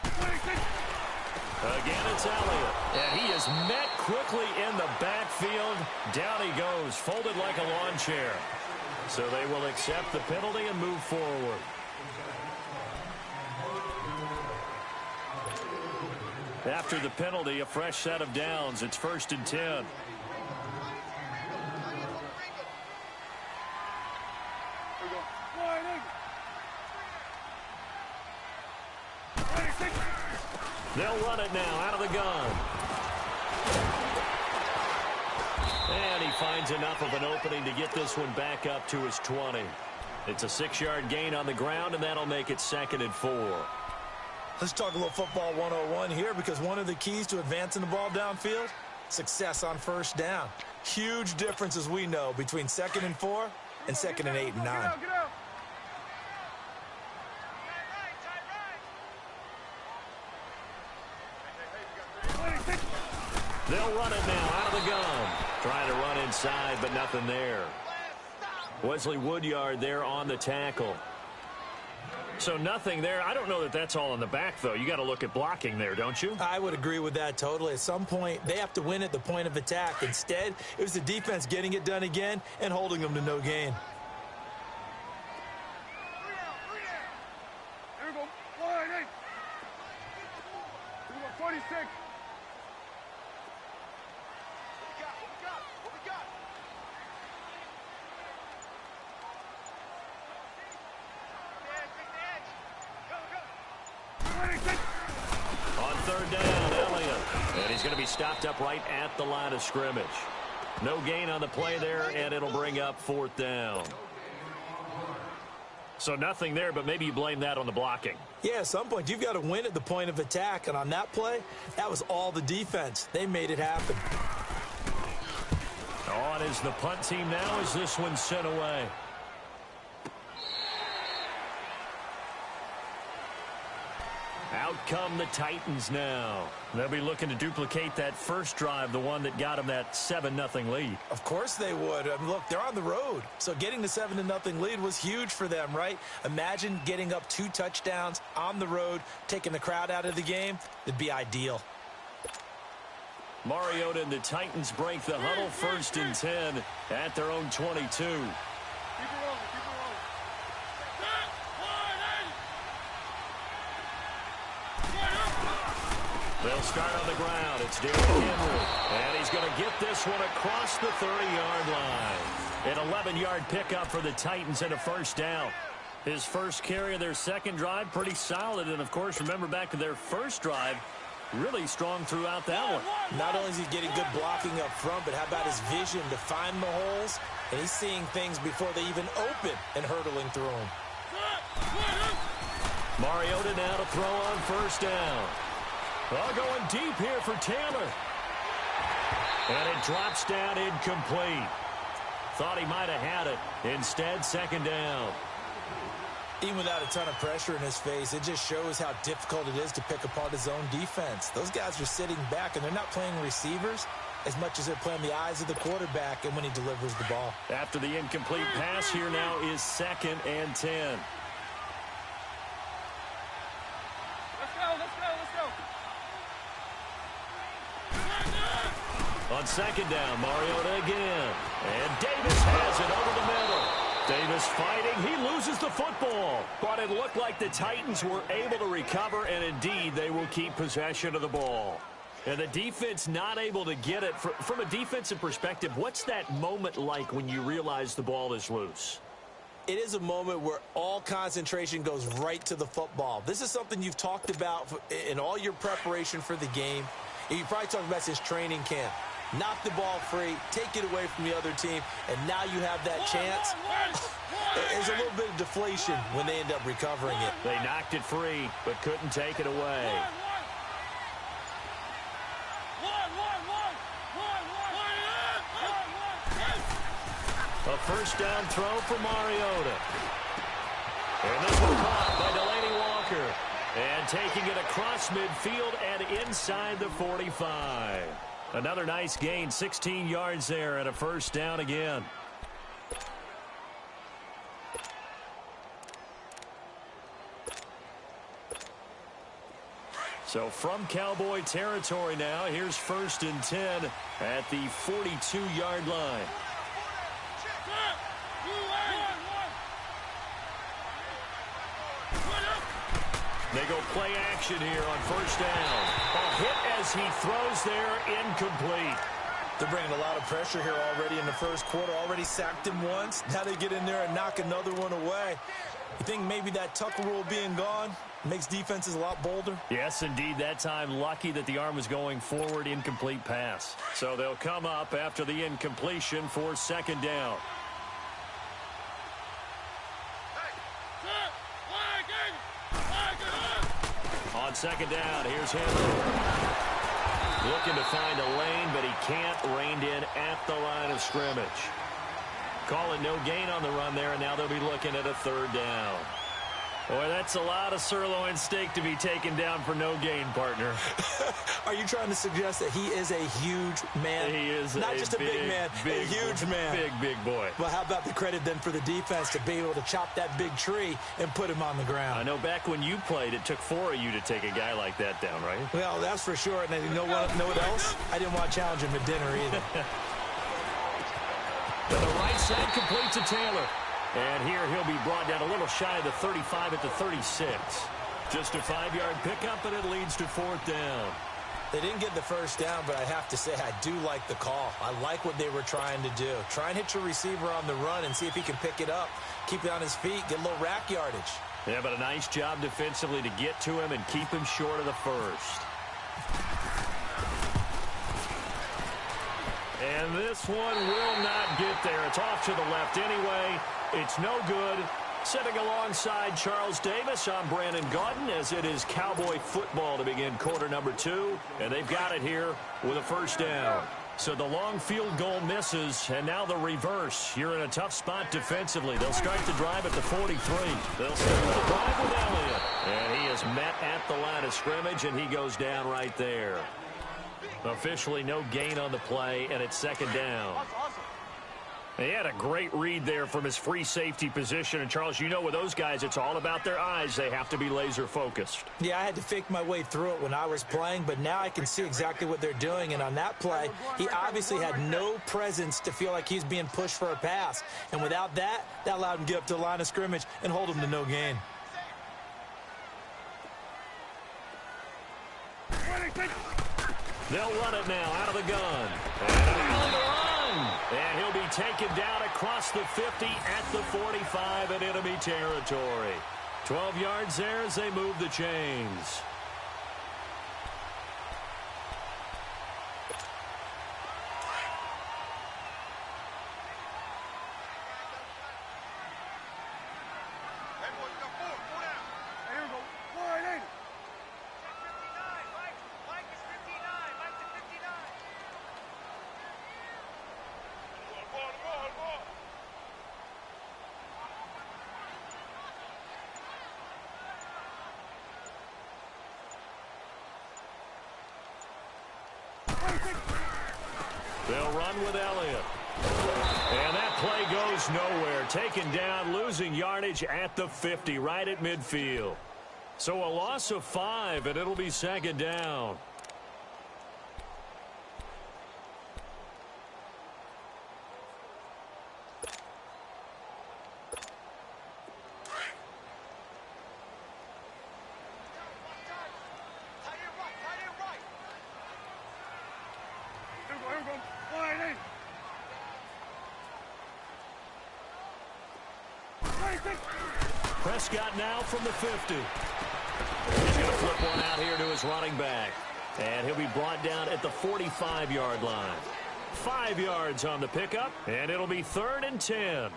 B: 26.
A: Again, it's Elliott. And he is met quickly in the backfield. Down he goes, folded like a lawn chair. So they will accept the penalty and move forward. After the penalty, a fresh set of downs. It's 1st and 10. They'll run it now out of the gun. And he finds enough of an opening to get this one back up to his 20. It's a 6-yard gain on the ground, and that'll make it 2nd and 4.
C: Let's talk a little football 101 here, because one of the keys to advancing the ball downfield, success on first down. Huge difference, as we know, between 2nd and 4 and 2nd and 8 and 9.
B: Get out.
A: They'll run it now out of the gun. Trying to run inside, but nothing there. Wesley Woodyard there on the tackle. So nothing there. I don't know that that's all in the back, though. You got to look at blocking there, don't you?
C: I would agree with that totally. At some point, they have to win at the point of attack. Instead, it was the defense getting it done again and holding them to no gain.
B: Here we go. 1, 8. Here we go. 46. What we got?
A: On 3rd down, Elliott. And he's going to be stopped up right at the line of scrimmage. No gain on the play there, and it'll bring up 4th down. So nothing there, but maybe you blame that on the blocking.
C: Yeah, at some point, you've got to win at the point of attack. And on that play, that was all the defense. They made it happen.
A: On is the punt team now as this one's sent away. Out come the Titans now. They'll be looking to duplicate that first drive, the one that got them that 7-0 lead.
C: Of course they would. I mean, look, they're on the road. So getting the 7-0 lead was huge for them, right? Imagine getting up 2 touchdowns on the road, taking the crowd out of the game. It'd be ideal.
A: Mariota and the Titans break the huddle, 1st and 10 at their own 22.
B: Keep it rolling.
A: They'll start on the ground. It's Derrick Henry. And he's going to get this one across the 30-yard line. An 11-yard pickup for the Titans and a 1st down. His first carry of their second drive, pretty solid. And, of course, remember back to their first drive, really strong throughout that one.
C: Not only is he getting good blocking up front, but how about his vision to find the holes? And he's seeing things before they even open and hurdling through them.
A: Mariota now to throw on 1st down. Well, going deep here for Taylor. And it drops down incomplete. Thought he might have had it. Instead, 2nd down.
C: Even without a ton of pressure in his face, it just shows how difficult it is to pick apart his own defense. Those guys are sitting back, and they're not playing receivers as much as they're playing the eyes of the quarterback and when he delivers the ball.
A: After the incomplete pass, here now is 2nd and 10.
B: Let's go, let's go, let's go.
A: On 2nd down, Mariota again. And Davis has it over the middle. Davis fighting. He loses the football. But it looked like the Titans were able to recover, and indeed they will keep possession of the ball. And the defense not able to get it. From a defensive perspective, what's that moment like when you realize the ball is loose?
C: It is a moment where all concentration goes right to the football. This is something you've talked about in all your preparation for the game. You probably talked about since training camp. Knock the ball free, take it away from the other team, and now you have that chance. There's a little bit of deflation when they end up recovering it.
A: They knocked it free, but couldn't take it away. A first down throw for Mariota. And this one caught by Delaney Walker. And taking it across midfield and inside the 45. Another nice gain, 16 yards there and a first down again. So from Cowboy territory now, here's 1st and 10 at the 42-yard line. They go play action here on first down. A hit as he throws there, incomplete.
C: They're bringing a lot of pressure here already in the first quarter. Already sacked him once. Now they get in there and knock another one away. You think maybe that Tucker rule being gone makes defenses a lot bolder?
A: Yes, indeed. That time lucky that the arm was going forward, incomplete pass. So they'll come up after the incompletion for 2nd down. On 2nd down, here's Henry. Looking to find a lane, but he can't. Reined in at the line of scrimmage. Call it no gain on the run there, and now they'll be looking at a 3rd down. Boy, that's a lot of sirloin steak to be taken down for no gain, partner.
C: Are you trying to suggest that he is a huge man?
A: He is
C: not just a big man, a huge man.
A: Big boy.
C: Well, how about the credit then for the defense to be able to chop that big tree and put him on the ground?
A: I know back when you played, it took 4 of you to take a guy like that down, right?
C: Well, that's for sure. And you know what else? I didn't want to challenge him at dinner either.
A: To the right side, complete to Taylor. And here he'll be brought down a little shy of the 35 at the 36. Just a 5-yard pickup, and it leads to 4th down.
C: They didn't get the first down, but I have to say I do like the call. I like what they were trying to do. Try and hit your receiver on the run and see if he can pick it up. Keep it on his feet, get a little rack yardage.
A: Yeah, but a nice job defensively to get to him and keep him short of the first. And this one will not get there. It's off to the left anyway. It's no good. Sitting alongside Charles Davis, I'm Brandon Gaudin, as it is Cowboy football to begin quarter number 2. And they've got it here with a first down. So the long field goal misses, and now the reverse. You're in a tough spot defensively. They'll start the drive at the 43. They'll start the drive with Elliott. And he is met at the line of scrimmage, and he goes down right there. Officially no gain on the play, and it's 2nd down. He had a great read there from his free safety position. And, Charles, you know with those guys, it's all about their eyes. They have to be laser-focused.
C: Yeah, I had to fake my way through it when I was playing, but now I can see exactly what they're doing. And on that play, he obviously had no presence to feel like he's being pushed for a pass. And without that, that allowed him to get up to the line of scrimmage and hold him to no gain.
A: They'll run it now out of the gun. And on the run. And he'll be taken down across the 50 at the 45 in enemy territory. 12 yards there as they move the chains. They'll run with Elliott. And that play goes nowhere. Taken down, losing yardage at the 50, right at midfield. So a loss of 5, and it'll be second down. Prescott now from the 50. He's going to flip one out here to his running back. And he'll be brought down at the 45-yard line. 5 yards on the pickup, and it'll be 3rd and 10.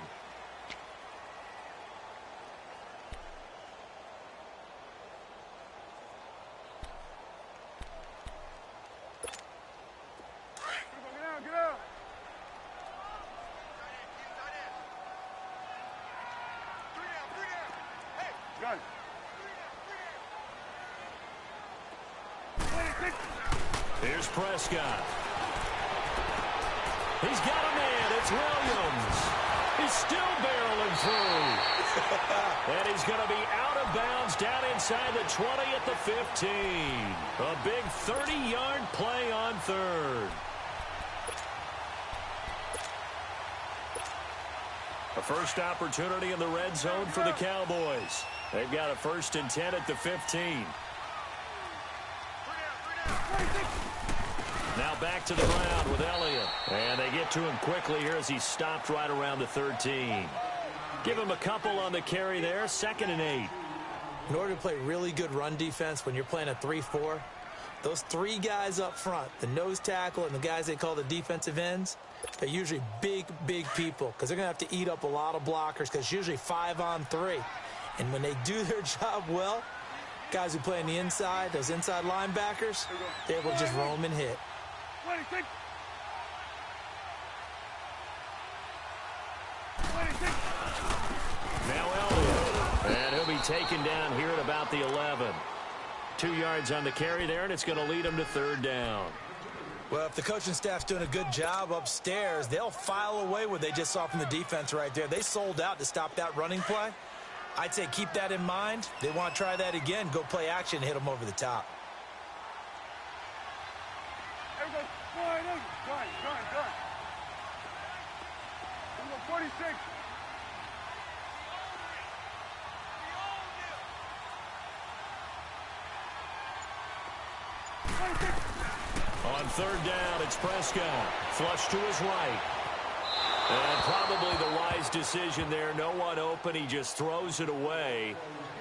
A: Here's Prescott. He's got a man. It's Williams. He's still barreling through. And he's going to be out of bounds down inside the 20 at the 15. A big 30-yard play on 3rd. A first opportunity in the red zone for the Cowboys. They've got a 1st and 10 at the 15. Now back to the ground with Elliott. And they get to him quickly here as he stopped right around the 13. Give him a couple on the carry there. 2nd and 8.
C: In order to play really good run defense when you're playing a 3-4, those 3 guys up front, the nose tackle and the guys they call the defensive ends, they're usually big, big people because they're going to have to eat up a lot of blockers because it's usually 5 on 3. And when they do their job well, guys who play on the inside, those inside linebackers, they're able to just roam and hit.
A: Now Elliott. And he'll be taken down here at about the 11. 2 yards on the carry there, and it's going to lead him to 3rd down.
C: Well, if the coaching staff's doing a good job upstairs, they'll file away what they just saw from the defense right there. They sold out to stop that running play. I'd say keep that in mind. They want to try that again, go play action, hit them over the top.
B: 46.
A: On 3rd down, it's Prescott. Flush to his right. And probably the wise decision there. No one open. He just throws it away.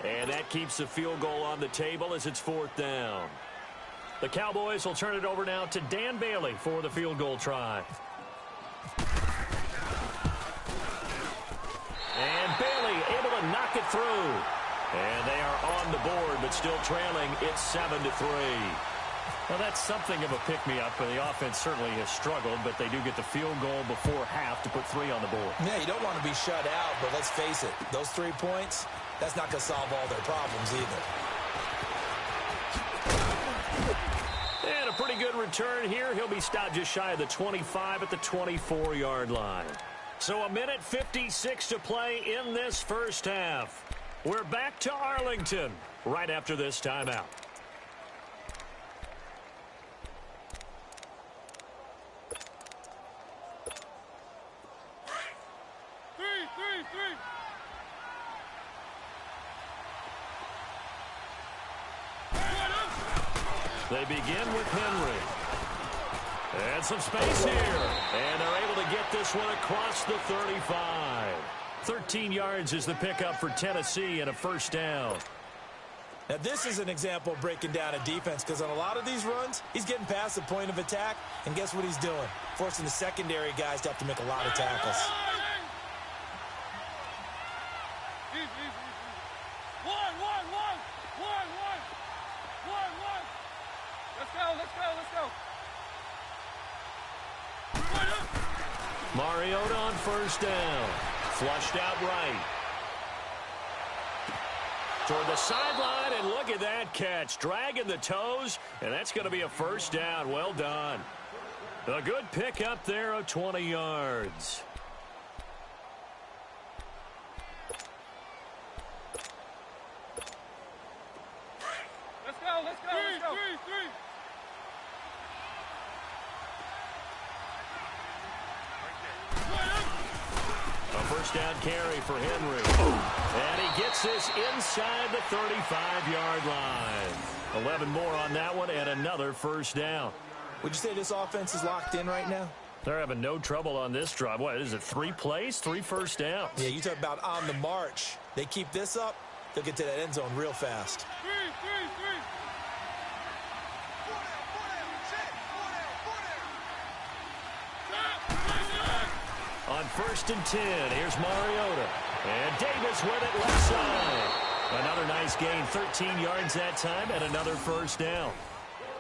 A: And that keeps the field goal on the table as it's 4th down. The Cowboys will turn it over now to Dan Bailey for the field goal try. And Bailey able to knock it through. And they are on the board, but still trailing. It's 7-3. Well, that's something of a pick-me-up, but the offense certainly has struggled, but they do get the field goal before half to put 3 on the board.
C: Yeah, you don't want to be shut out, but let's face it, those 3 points, that's not going to solve all their problems either.
A: And a pretty good return here. He'll be stopped just shy of the 25 at the 24-yard line. So 1:56 to play in this first half. We're back to Arlington right after this timeout. They begin with Henry. And some space here. And they're able to get this one across the 35. 13 yards is the pickup for Tennessee and a 1st down.
C: Now, this is an example of breaking down a defense because on a lot of these runs, he's getting past the point of attack, and guess what he's doing? Forcing the secondary guys to have to make a lot of tackles.
A: Mariota on 1st down. Flushed out right. Toward the sideline, and look at that catch. Dragging the toes, and that's going to be a 1st down. Well done. A good pick up there of 20 yards.
B: Let's go, let's go, let's go. Three.
A: A first down carry for Henry. And he gets this inside the 35-yard line. 11 more on that one and another first down.
C: Would you say this offense is locked in right now?
A: They're having no trouble on this drive. What is it, 3 plays, 3 first downs?
C: Yeah, you talk about on the march. They keep this up, they'll get to that end zone real fast.
B: Three.
A: On 1st and 10, here's Mariota. And Davis with it left side. Another nice gain, 13 yards that time, and another first down.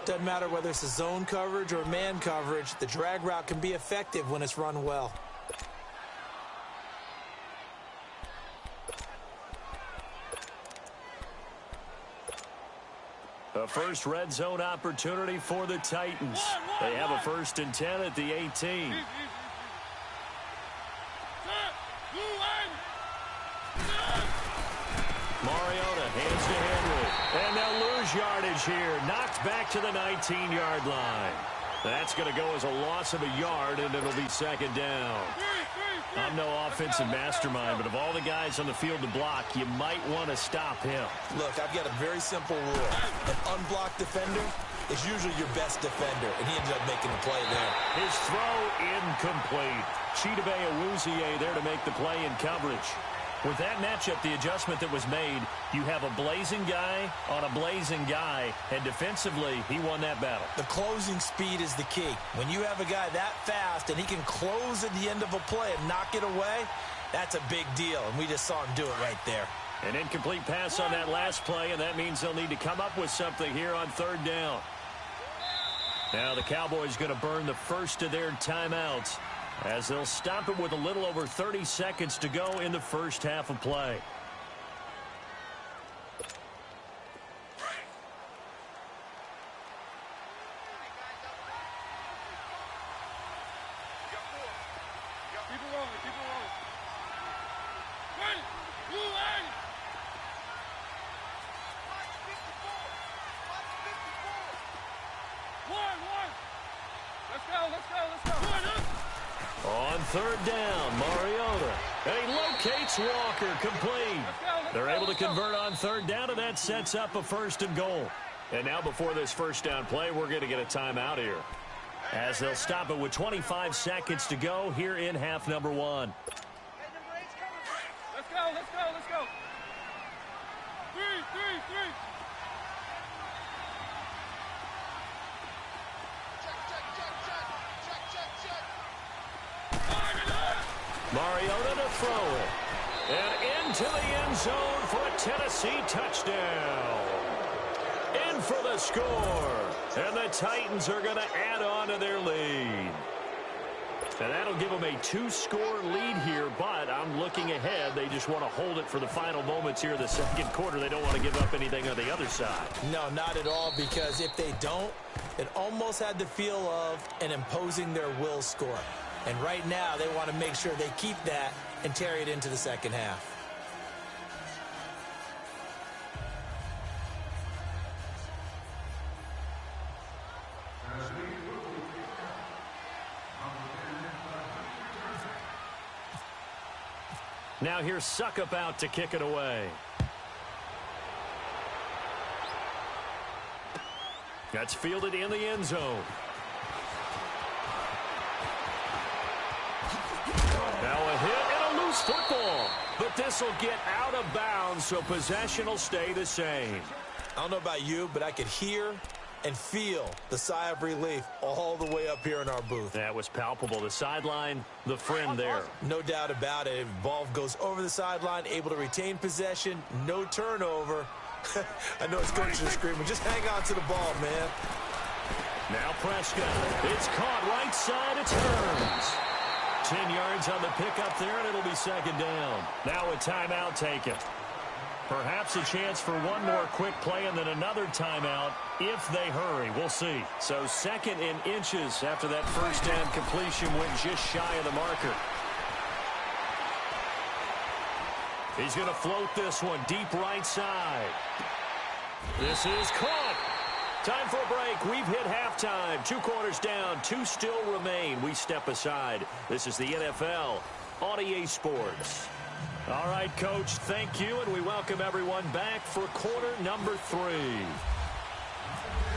C: Doesn't matter whether it's a zone coverage or man coverage, the drag route can be effective when it's run well.
A: A first red zone opportunity for the Titans. They have a 1st and 10 at the 18. Mariota hands to Henry. And they'll lose yardage here. Knocked back to the 19-yard line. That's going to go as a loss of a yard, and it'll be 2nd down. I'm no offensive mastermind, but of all the guys on the field to block, you might want to stop him.
C: Look, I've got a very simple rule. An unblocked defender is usually your best defender, and he ended up making a play there.
A: His throw incomplete. Chidobe Awuzie there to make the play in coverage. With that matchup, the adjustment that was made, you have a blazing guy on a blazing guy, and defensively, he won that battle.
C: The closing speed is the key. When you have a guy that fast and he can close at the end of a play and knock it away, that's a big deal, and we just saw him do it right there.
A: An incomplete pass on that last play, and that means they'll need to come up with something here on 3rd down. Now the Cowboys going to burn the first of their timeouts, as they'll stop it with a little over 30 seconds to go in the first half of play.
B: Keep it rolling. Ready, blue line. One. Let's go.
A: On 3rd down, Mariota. And he locates Walker, complete. They're able to convert on 3rd down, and that sets up a 1st and goal. And now before this first down play, we're going to get a timeout here, as they'll stop it with 25 seconds to go here in half number 1.
B: Let's go. Three.
A: Mariota to throw it. And into the end zone for a Tennessee touchdown. In for the score. And the Titans are going to add on to their lead. And that'll give them a 2-score lead here, but I'm looking ahead. They just want to hold it for the final moments here of the 2nd quarter. They don't want to give up anything on the other side.
C: No, not at all, because if they don't, it almost had the feel of an imposing their will score. And right now, they want to make sure they keep that and carry it into the 2nd half.
A: Now here's Suckup out to kick it away. That's fielded in the end zone. Now a hit and a loose football. But this will get out of bounds, so possession will stay the same.
C: I don't know about you, but I could hear and feel the sigh of relief all the way up here in our booth.
A: That was palpable. The sideline, the friend there.
C: No doubt about it. Ball goes over the sideline, able to retain possession, no turnover. I know it's coaches are screaming, just hang on to the ball, man.
A: Now Prescott. It's caught right side. It turns. 10 yards on the pickup there, and it'll be 2nd down. Now a timeout taken. Perhaps a chance for one more quick play and then another timeout if they hurry. We'll see. So 2nd and inches after that first down completion went just shy of the marker. He's going to float this one deep right side. This is caught. Time for a break. We've hit halftime. 2 quarters down. 2 still remain. We step aside. This is the NFL on EA Sports. All right, Coach, thank you, and we welcome everyone back for quarter number 3.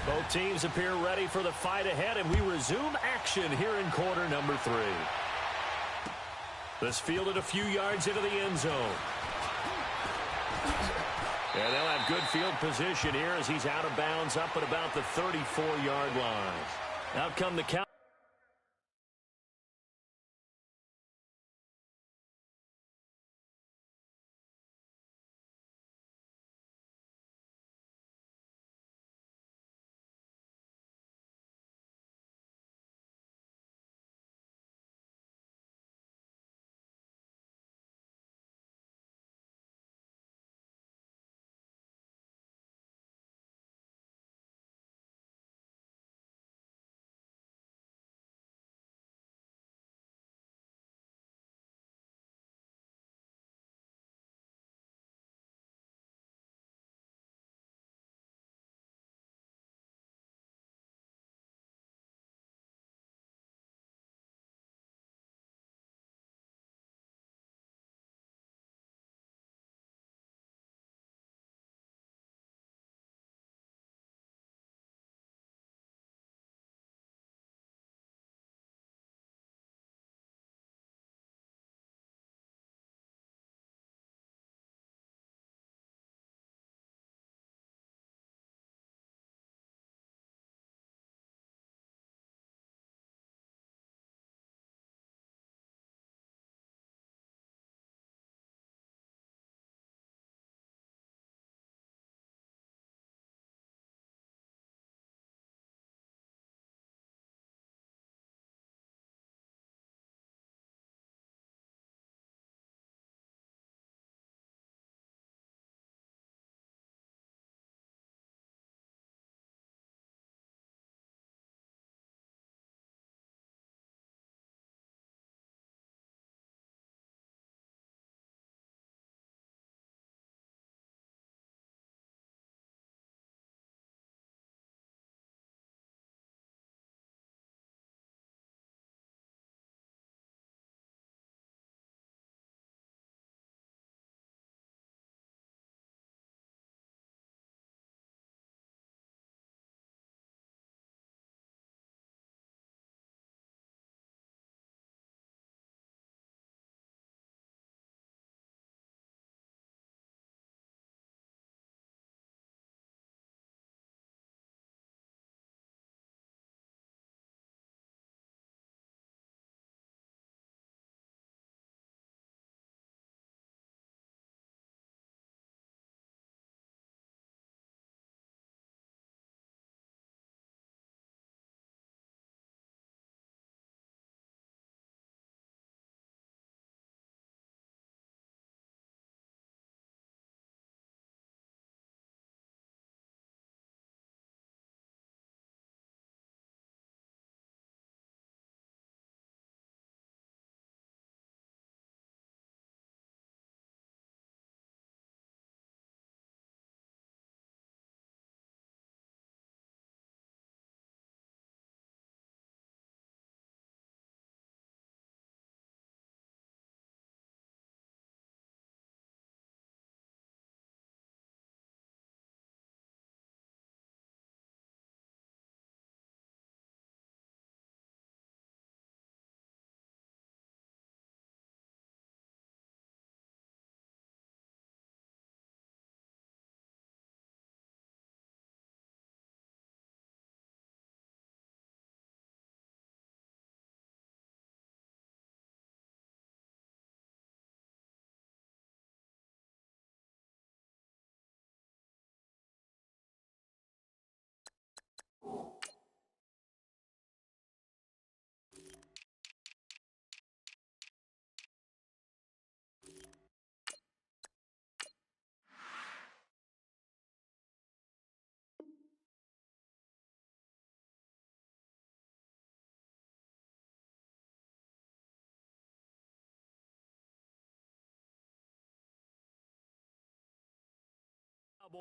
A: Both teams appear ready for the fight ahead, and we resume action here in quarter number 3. This fielded a few yards into the end zone. And they'll have good field position here as he's out of bounds up at about the 34-yard line. Out come the Cowboys.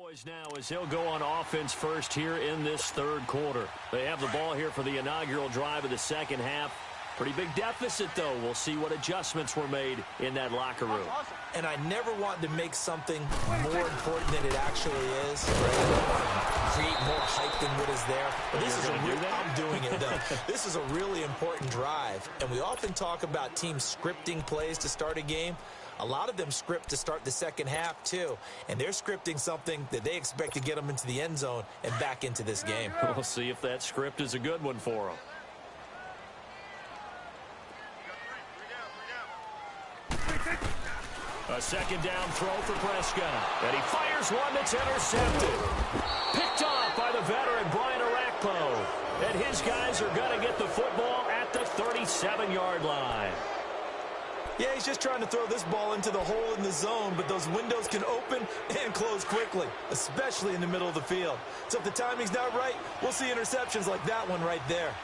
A: Boys now as he'll go on offense first here in this third quarter. They have the ball here for the inaugural drive of the second half. Pretty big deficit, though. We'll see what adjustments were made in that locker room.
C: And I never want to make something more important than it actually is. Right? Create more hype than what is there. But this is I'm doing it, though. This is a really important drive. And we often talk about teams scripting plays to start a game. A lot of them script to start the second half, too. And they're scripting something that they expect to get them into the end zone and back into this game.
A: We'll see if that script is a good one for them. A second down throw for Prescott. And he fires one that's intercepted. Picked off by the veteran Brian Arakpo. And his guys are going to get the football at the 37-yard line.
C: Yeah, he's just trying to throw this ball into the hole in the zone, but those windows can open and close quickly, especially in the middle of the field. So if the timing's not right, we'll see interceptions like that one right there.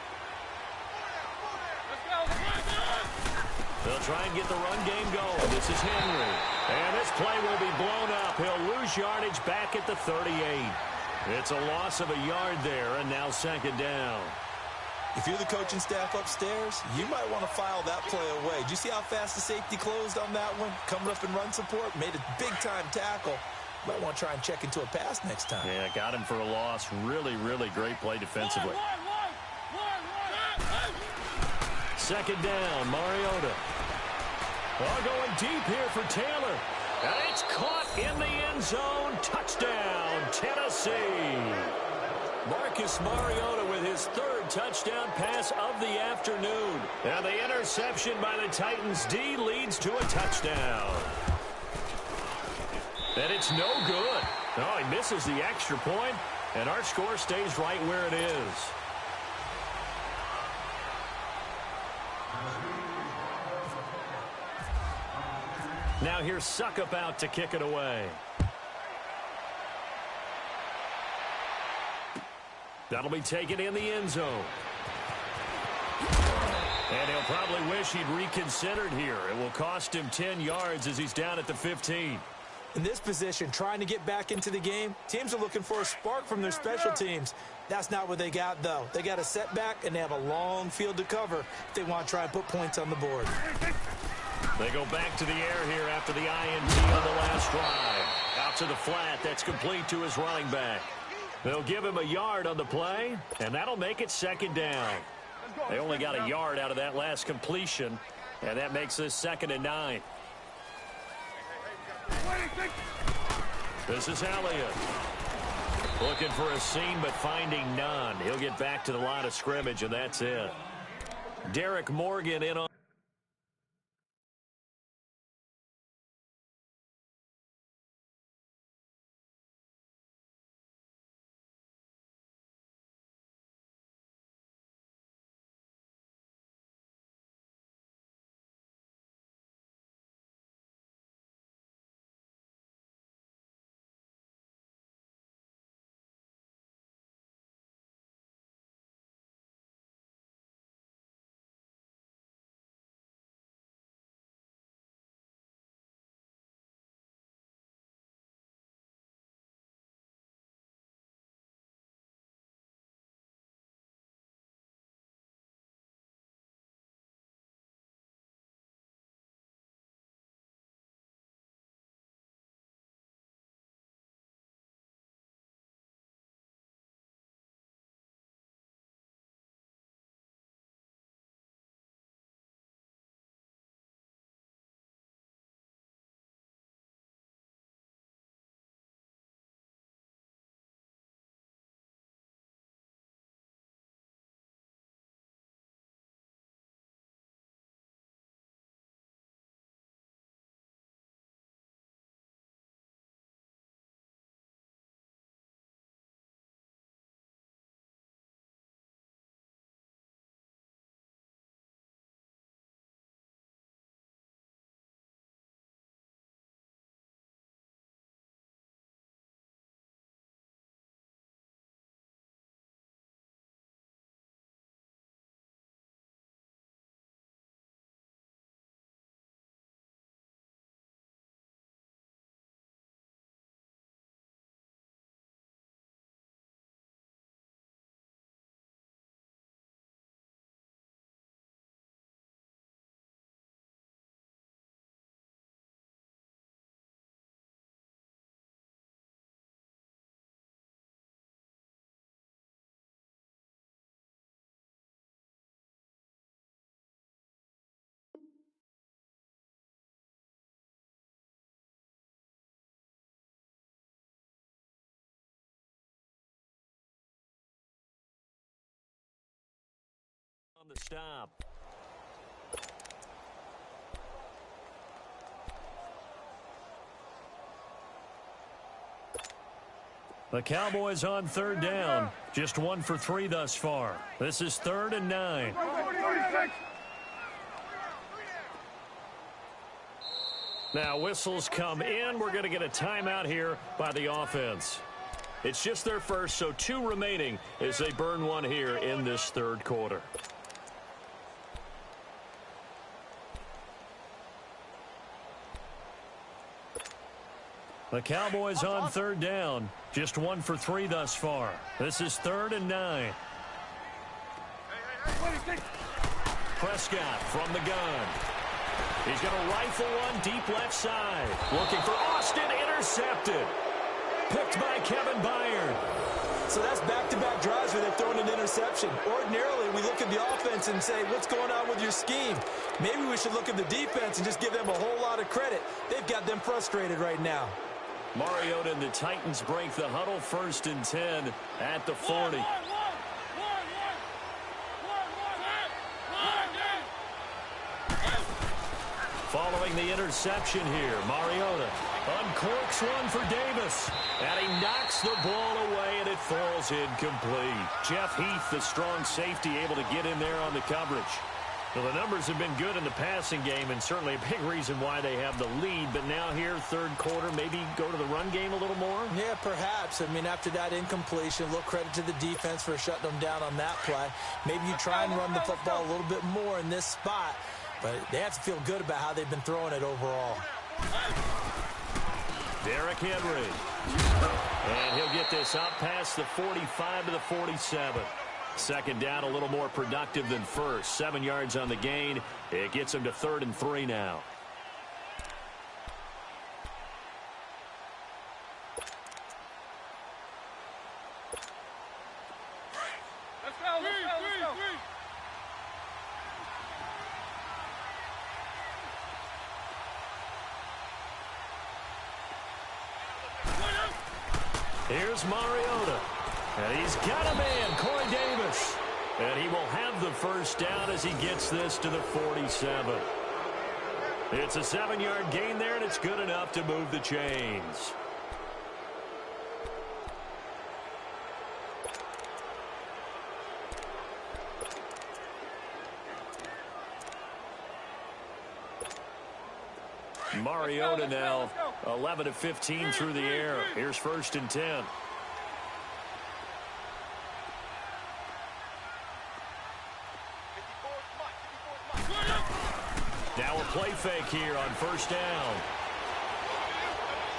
A: They'll try and get the run game going. This is Henry. And this play will be blown up. He'll lose yardage back at the 38. It's a loss of a yard there, and now second down.
C: If you're the coaching staff upstairs, you might want to file that play away. Did you see how fast the safety closed on that one? Coming up in run support, made a big-time tackle. Might want to try and check into a pass next time.
A: Yeah, got him for a loss. Really, really great play defensively. Second down, Mariota. Going deep here for Taylor. And it's caught in the end zone. Touchdown, Tennessee. Marcus Mariota with his third touchdown pass of the afternoon. And the interception by the Titans D leads to a touchdown. And it's no good. Oh, he misses the extra point, and our score stays right where it is. Now here's Suckup out to kick it away. That'll be taken in the end zone. And he'll probably wish he'd reconsidered here. It will cost him 10 yards as he's down at the 15.
C: In this position, trying to get back into the game, teams are looking for a spark from their special teams. That's not what they got, though. They got a setback, and they have a long field to cover if they want to try and put points on the board.
A: They go back to the air here after the INT on the last drive. Out to the flat. That's complete to his running back. They'll give him a yard on the play, and that'll make it second down. They only got a yard out of that last completion, and that makes this 2nd and 9. This is Elliott. Looking for a seam, but finding none. He'll get back to the line of scrimmage, and that's it. Derek Morgan in on on the stop. The Cowboys on third down. Just 1 for 3 thus far. This is 3rd and 9. Now whistles come in. We're going to get a timeout here by the offense. It's just their first, so 2 remaining as they burn 1 here in this 3rd quarter. The Cowboys on third down. Just 1 for 3 thus far. This is 3rd and 9. Prescott from the gun. He's going to rifle one deep left side. Looking for Austin. Intercepted. Picked by Kevin Byard.
C: So that's back-to-back drives where they've thrown an interception. Ordinarily, we look at the offense and say, what's going on with your scheme? Maybe we should look at the defense and just give them a whole lot of credit. They've got them frustrated right now.
A: Mariota and the Titans break the huddle. 1st and 10 at the 40. Following the interception here, Mariota uncorks one for Davis. And he knocks the ball away, and it falls incomplete. Jeff Heath, the strong safety, able to get in there on the coverage. Well, the numbers have been good in the passing game, and certainly a big reason why they have the lead. But now here, 3rd quarter, maybe go to the run game a little more?
C: Yeah, perhaps. I mean, after that incompletion, a little credit to the defense for shutting them down on that play. Maybe you try and run the football a little bit more in this spot. But they have to feel good about how they've been throwing it overall.
A: Derrick Henry. And he'll get this up past the 45 to the 47. 2nd down, a little more productive than first. 7 yards on the gain. It gets him to 3rd and 3 now.
B: Let's go.
A: Here's Mariota. And he's got a man, Corey Davis. And he will have the 1st down as he gets this to the 47. It's a 7-yard gain there, and it's good enough to move the chains. Mariota now 11 of 15 through the air. Here's 1st and 10. Now a play fake here on 1st down.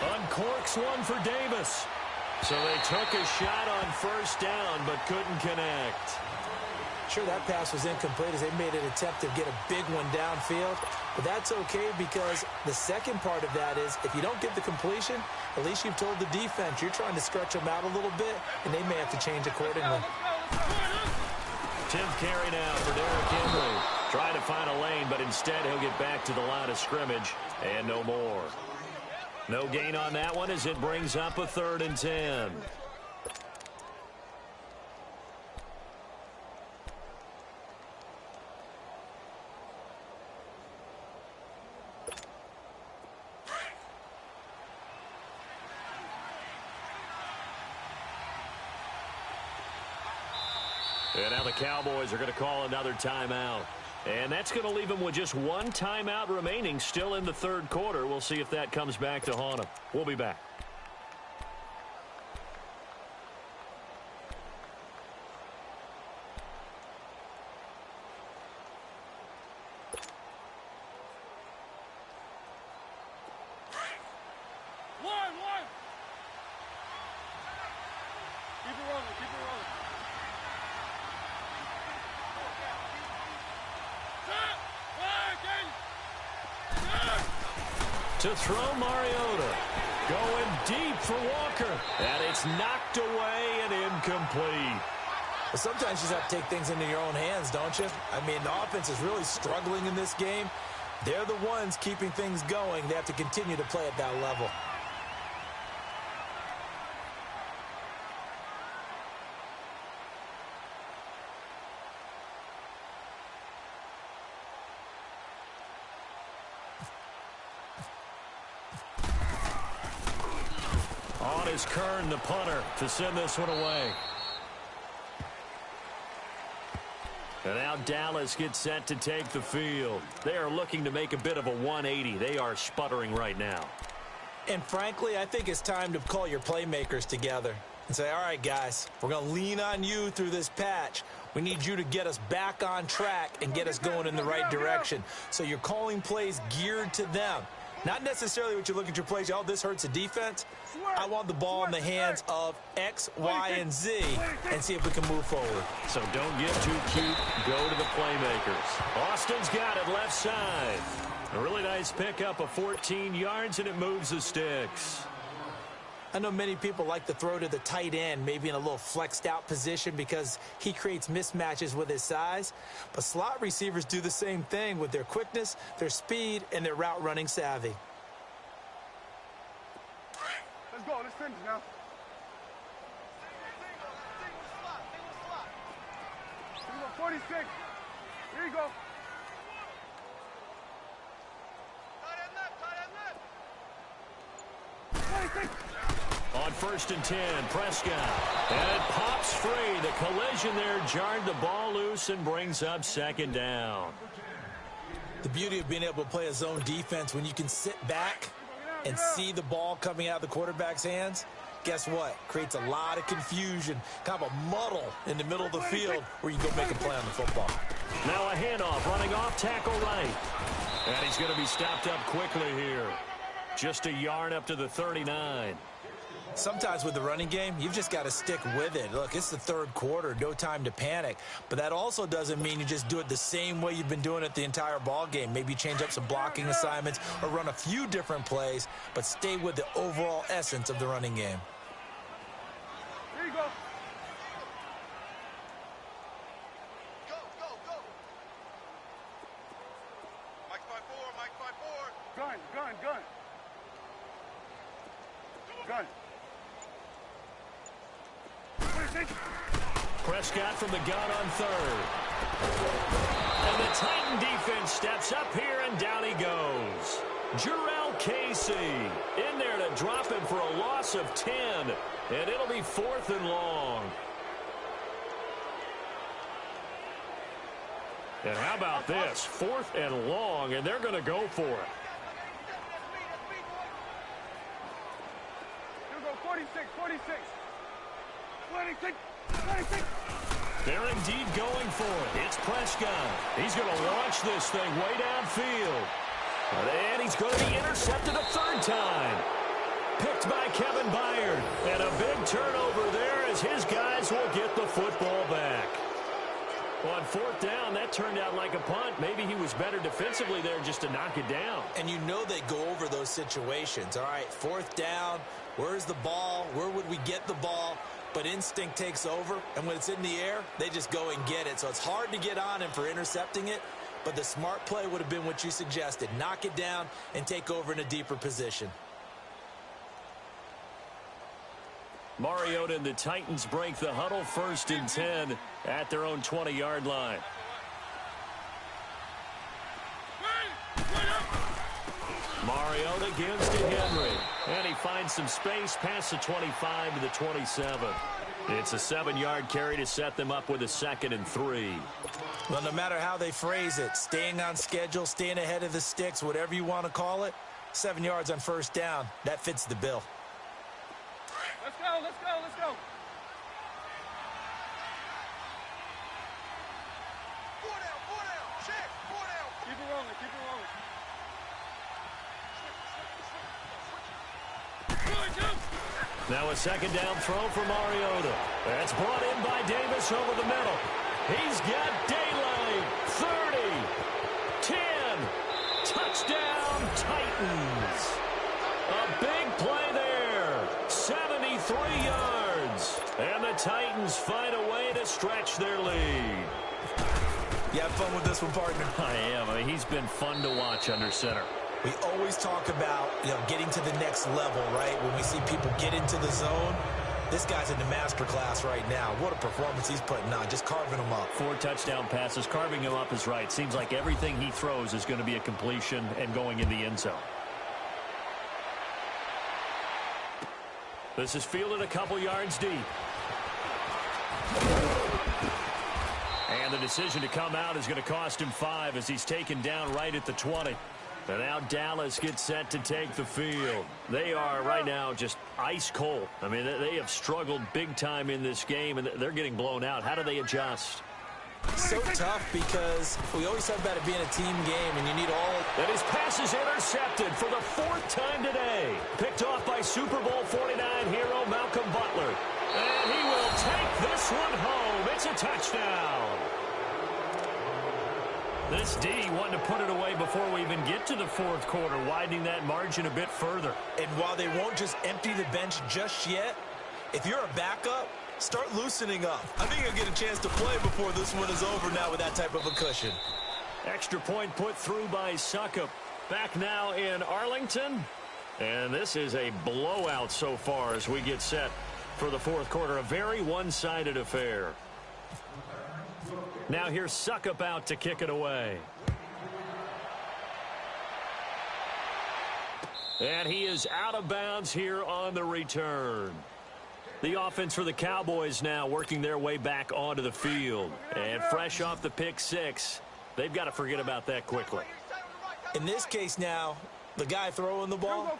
A: Uncorks one for Davis. So they took a shot on 1st down but couldn't connect.
C: Sure, that pass was incomplete as they made an attempt to get a big one downfield. But that's okay because the second part of that is if you don't get the completion, at least you've told the defense you're trying to stretch them out a little bit, and they may have to change accordingly.
A: 10th carry now for Derrick Henry. Trying to find a lane, but instead he'll get back to the line of scrimmage and no more. No gain on that one as it brings up a 3rd and 10. And now the Cowboys are going to call another timeout. And that's going to leave them with just 1 timeout remaining still in the 3rd quarter. We'll see if that comes back to haunt them. We'll be back. To throw Mariota. Going deep for Walker. And it's knocked away and incomplete.
C: Well, sometimes you just have to take things into your own hands, don't you? I mean, the offense is really struggling in this game. They're the ones keeping things going. They have to continue to play at that level.
A: On is Kern, the punter, to send this one away. And now Dallas gets set to take the field. They are looking to make a bit of a 180. They are sputtering right now.
C: And frankly, I think it's time to call your playmakers together and say, all right, guys, we're going to lean on you through this patch. We need you to get us back on track and get us going in the right direction. So you're calling plays geared to them. Not necessarily what you look at your plays, oh, this hurts the defense. I want the ball in the hands of X, Y, and Z and see if we can move forward.
A: So don't get too cute. Go to the playmakers. Austin's got it left side. A really nice pickup of 14 yards, and it moves the sticks.
C: I know many people like to throw to the tight end, maybe in a little flexed out position because he creates mismatches with his size. But slot receivers do the same thing with their quickness, their speed, and their route running savvy.
D: Let's go. Let's finish now. Here we go, 46. Here you go.
A: On 1st and 10, Prescott. And it pops free. The collision there jarred the ball loose and brings up 2nd down.
C: The beauty of being able to play a zone defense when you can sit back and see the ball coming out of the quarterback's hands, guess what? Creates a lot of confusion, kind of a muddle in the middle of the field where you go make a play on the football.
A: Now a handoff running off tackle right. And he's going to be stopped up quickly here. Just a yard up to the 39.
C: Sometimes with the running game, you've just got to stick with it. Look, it's the 3rd quarter, no time to panic. But that also doesn't mean you just do it the same way you've been doing it the entire ball game. Maybe change up some blocking assignments or run a few different plays, but stay with the overall essence of the running game.
D: Here you go.
B: Mike 5-4, Mike 5-4.
D: Gun. Gun. 26.
A: Prescott from the gun on 3rd. And the Titan defense steps up here, and down he goes. Jarrell Casey in there to drop him for a loss of 10. And it'll be 4th and long. And how about this? 4th and long, and they're going to go for it.
D: Here we go, 46. 26.
A: They're indeed going for it. It's Prescott. He's going to launch this thing way downfield. And he's going to be intercepted a 3rd time. Picked by Kevin Byard. And a big turnover there as his guys will get the football back. On 4th down, that turned out like a punt. Maybe he was better defensively there just to knock it down.
C: And you know they go over those situations. All right, 4th down, where's the ball? Where would we get the ball? But instinct takes over, and when it's in the air, they just go and get it. So it's hard to get on him for intercepting it, but the smart play would have been what you suggested. Knock it down and take over in a deeper position.
A: Mariota and the Titans break the huddle 1st and 10 at their own 20-yard line. Mariota gives to Henry. And he finds some space past the 25 to the 27. It's a 7-yard carry to set them up with a 2nd and 3.
C: Well, no matter how they phrase it, staying on schedule, staying ahead of the sticks, whatever you want to call it, 7 yards on 1st down, that fits the bill.
B: Let's go. 4 down. Check. 4 down.
D: Keep it rolling.
A: Now a 2nd down throw for Mariota. That's brought in by Davis over the middle. He's got daylight. 30. 10. Touchdown, Titans. A big play there. 73 yards. And the Titans find a way to stretch their lead.
C: You have fun with this one, partner?
A: I am. I mean, he's been fun to watch under center.
C: We always talk about, getting to the next level, right? When we see people get into the zone, this guy's in the master class right now. What a performance he's putting on, just carving them up.
A: 4 touchdown passes. Carving him up is right. Seems like everything he throws is going to be a completion and going in the end zone. This is fielded a couple yards deep. And the decision to come out is going to cost him 5 as he's taken down right at the 20. And now Dallas gets set to take the field. They are right now just ice cold. I mean, they have struggled big time in this game, and they're getting blown out. How do they adjust?
C: So tough because we always talk about it being a team game, and you need all.
A: And his pass is intercepted for the 4th time today. Picked off by Super Bowl 49 hero Malcolm Butler. And he will take this one home. It's a touchdown. This D wanting to put it away before we even get to the 4th quarter, widening that margin a bit further.
C: And while they won't just empty the bench just yet, if you're a backup, start loosening up. I think you'll get a chance to play before this one is over now with that type of a cushion.
A: Extra point put through by Suckup. Back now in Arlington. And this is a blowout so far as we get set for the 4th quarter. A very one-sided affair. Now here's Suckup out to kick it away. And he is out of bounds here on the return. The offense for the Cowboys now working their way back onto the field. And fresh off the pick 6, they've got to forget about that quickly.
C: In this case now, the guy throwing the ball,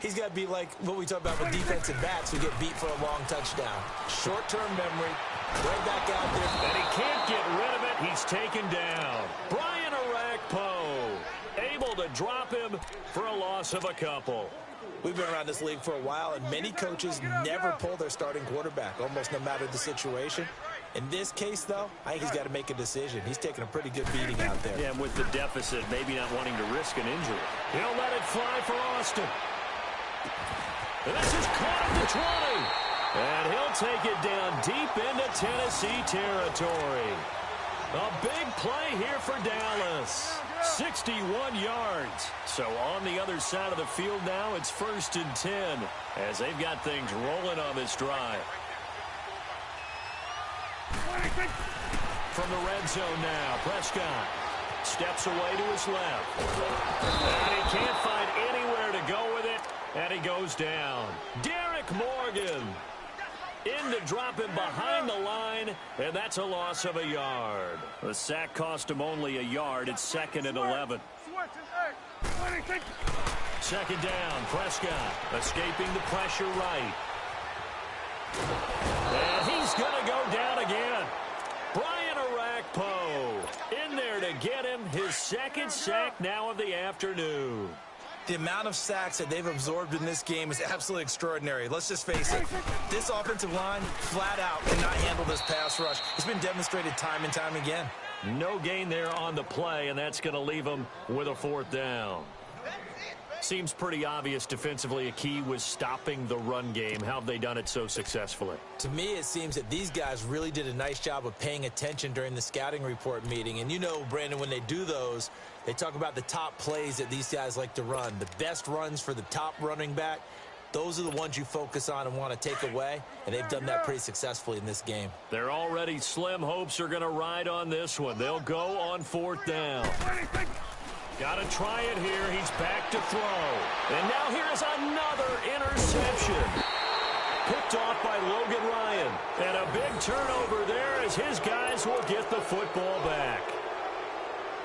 C: he's got to be like what we talk about with defensive backs who get beat for a long touchdown. Short-term memory, right back out there.
A: And he can't get rid of it. He's taken down. Brian Arakpo able to drop him for a loss of a couple.
C: We've been around this league for a while, and many coaches never pull their starting quarterback, almost no matter the situation. In this case, though, I think he's got to make a decision. He's taking a pretty good beating out there.
A: Yeah, and with the deficit, maybe not wanting to risk an injury. He'll let it fly for Austin. And this is caught at the 20. And he'll take it down deep into Tennessee territory. A big play here for Dallas. 61 yards. So on the other side of the field now, it's 1st and 10 as they've got things rolling on this drive. From the red zone now, Prescott steps away to his left. And he can't find anywhere to go with it, and he goes down. Derek Morgan in to drop him behind the line, and that's a loss of a yard. The sack cost him only a yard. It's 2nd and 11. 2nd down, Prescott escaping the pressure right. And he's going to go down again. Brian Arakpo in there to get him his 2nd sack now of the afternoon.
C: The amount of sacks that they've absorbed in this game is absolutely extraordinary. Let's just face it. This offensive line, flat out, cannot handle this pass rush. It's been demonstrated time and time again.
A: No gain there on the play, and that's going to leave them with a 4th down. Seems pretty obvious defensively a key was stopping the run game. How have they done it so successfully?
C: To me, it seems that these guys really did a nice job of paying attention during the scouting report meeting. And you know, Brandon, when they do those, they talk about the top plays that these guys like to run. The best runs for the top running back, those are the ones you focus on and want to take away. And they've done that pretty successfully in this game.
A: They're already slim hopes are going to ride on this one. They'll go on 4th down. Got to try it here. He's back to throw. And now here's another interception. Picked off by Logan Ryan. And a big turnover there as his guys will get the football back.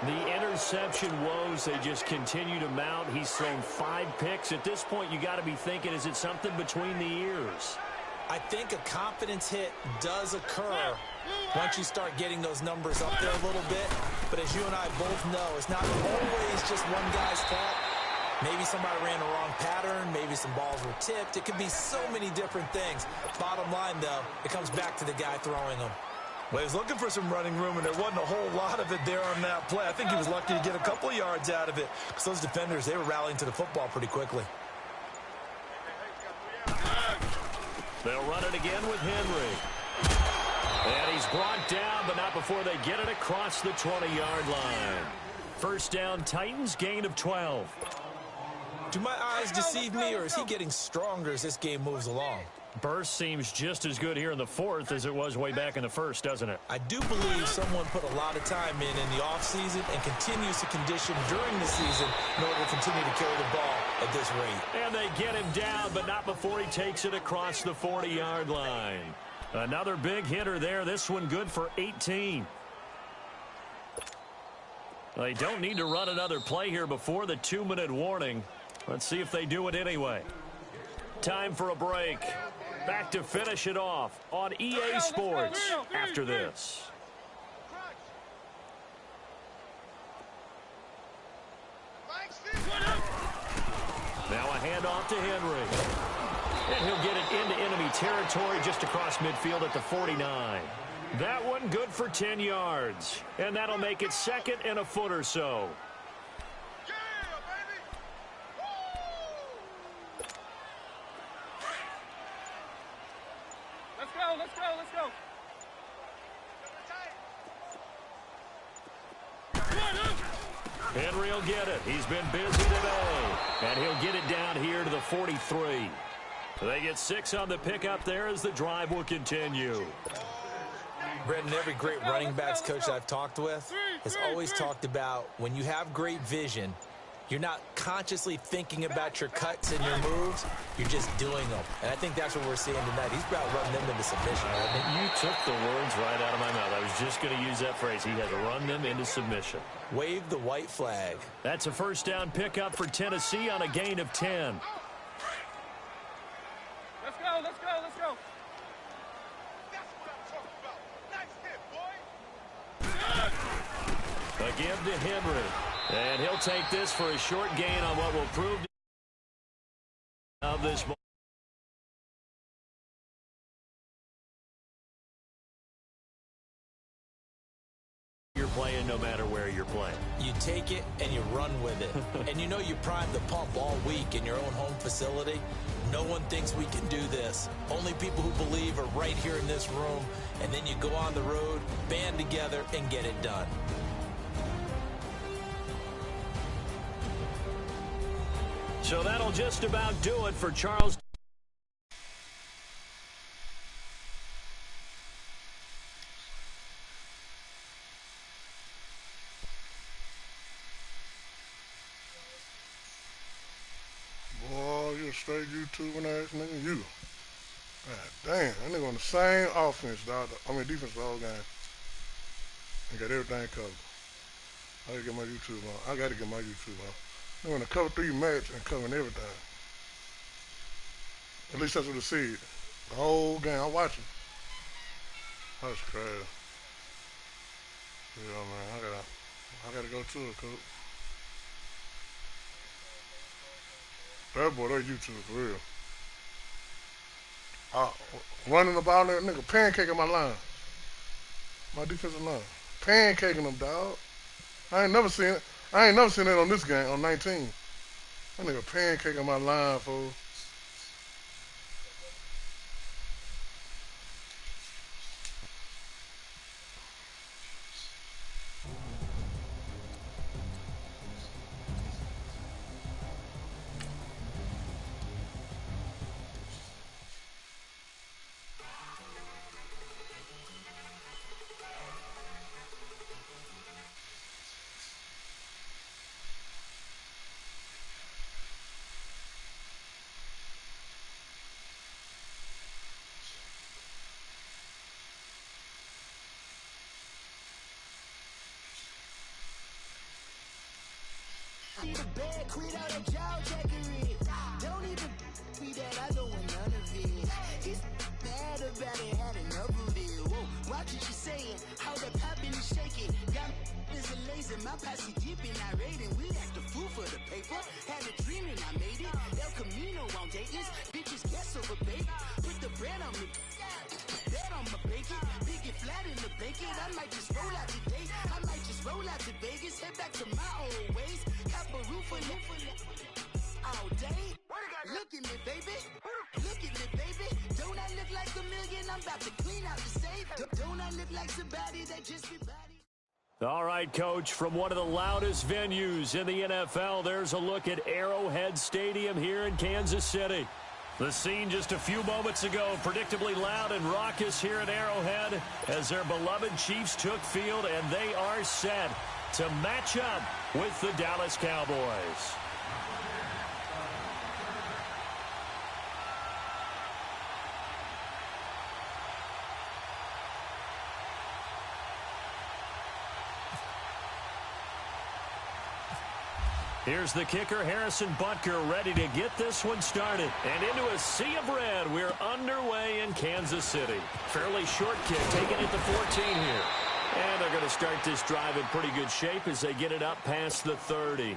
A: The interception woes, they just continue to mount. He's thrown 5 picks. At this point, you got to be thinking, is it something between the ears?
C: I think a confidence hit does occur once you start getting those numbers up there a little bit. But as you and I both know, it's not always just one guy's fault. Maybe somebody ran the wrong pattern. Maybe some balls were tipped. It could be so many different things. Bottom line, though, it comes back to the guy throwing them. Well, he was looking for some running room, and there wasn't a whole lot of it there on that play. I think he was lucky to get a couple of yards out of it because those defenders, they were rallying to the football pretty quickly.
A: They'll run it again with Henry. And he's brought down, but not before they get it across the 20-yard line. 1st down, Titans, gain of 12.
C: Do my eyes deceive me, or is he getting stronger as this game moves along?
A: Burst seems just as good here in the fourth as it was way back in the first, doesn't it?
C: I do believe someone put a lot of time in the offseason and continues to condition during the season in order to continue to carry the ball at this rate.
A: And they get him down, but not before he takes it across the 40-yard line. Another big hitter there. This one good for 18. They don't need to run another play here before the 2-minute warning. Let's see if they do it anyway. Time for a break. Back to finish it off on EA Sports after this. Now a handoff to Henry. And he'll get it into enemy territory just across midfield at the 49. That one good for 10 yards. And that'll make it second and a foot or so.
B: Let's go.
A: Henry will get it. He's been busy today. And he'll get it down here to the 43. They get 6 on the pickup there as the drive will continue.
C: Brendan, every great running backs coach I've talked with has always talked about when you have great vision, you're not consciously thinking about your cuts and your moves. You're just doing them. And I think that's what we're seeing tonight. He's about running them into submission, hasn't he?
A: You took the words right out of my mouth. I was just going to use that phrase. He has run them into submission.
C: Wave the white flag.
A: That's a first down pickup for Tennessee on a gain of 10.
B: Let's go.
D: That's what I'm talking about. Nice hit, boy.
A: A give to Henry. And he'll take this for a short gain on what will prove of this ball. You're playing no matter where you're playing.
C: You take it and you run with it. And you know you primed the pump all week in your own home facility. No one thinks we can do this. Only people who believe are right here in this room. And then you go on the road, band together, and get it done.
A: So that'll just about do it for Charles.
E: Boy, you a straight YouTubing ass nigga, you. God damn, that nigga on the same offense, dog. I mean defense the whole game. And got everything covered. I gotta get my YouTube on. They're going to cover 3 match and covering everything. At least that's what it said. The whole game. I'm watching. That's crazy. Yeah, man. I gotta go to it, coach. That boy, that YouTube for real. Running the ball, that nigga pancaking my line. My defensive line. Pancaking them, dog. I ain't never seen it. that on this game, on 19. That nigga pancaking my line, fool.
F: Quit all that jaw jackery. Don't even be that, I don't want none of it. He's bad about it, had enough of it. Whoa, watch what you saying, how that poppin' is shaking. Got is a laser, my posse dipping, I raiding. We act a fool for the paper. Had a dream and I made it. El Camino on Dayton's, bitches guess over baby. Put the bread on me, bet on my bacon. Big it flat in the bacon. I might just roll out today. I might just roll out to Vegas, head back to my old ways. All day. Look at me, baby. Look at me, baby. Don't I look like a million? I'm about to clean out the safe. Don't I look like somebody that just be body?
A: All right, Coach, from one of the loudest venues in the NFL, there's a look at Arrowhead Stadium here in Kansas City. The scene just a few moments ago, predictably loud and raucous here at Arrowhead as their beloved Chiefs took field, and they are set to match up with the Dallas Cowboys. Here's the kicker, Harrison Butker, ready to get this one started. And into a sea of red, we're underway in Kansas City. Fairly short kick, taking it to 14 here. And they're going to start this drive in pretty good shape as they get it up past the 30.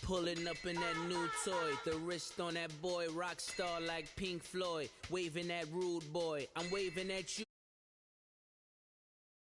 G: Pulling up in that new toy, the wrist on that boy, rock star like Pink Floyd, waving that rude boy, I'm waving at you.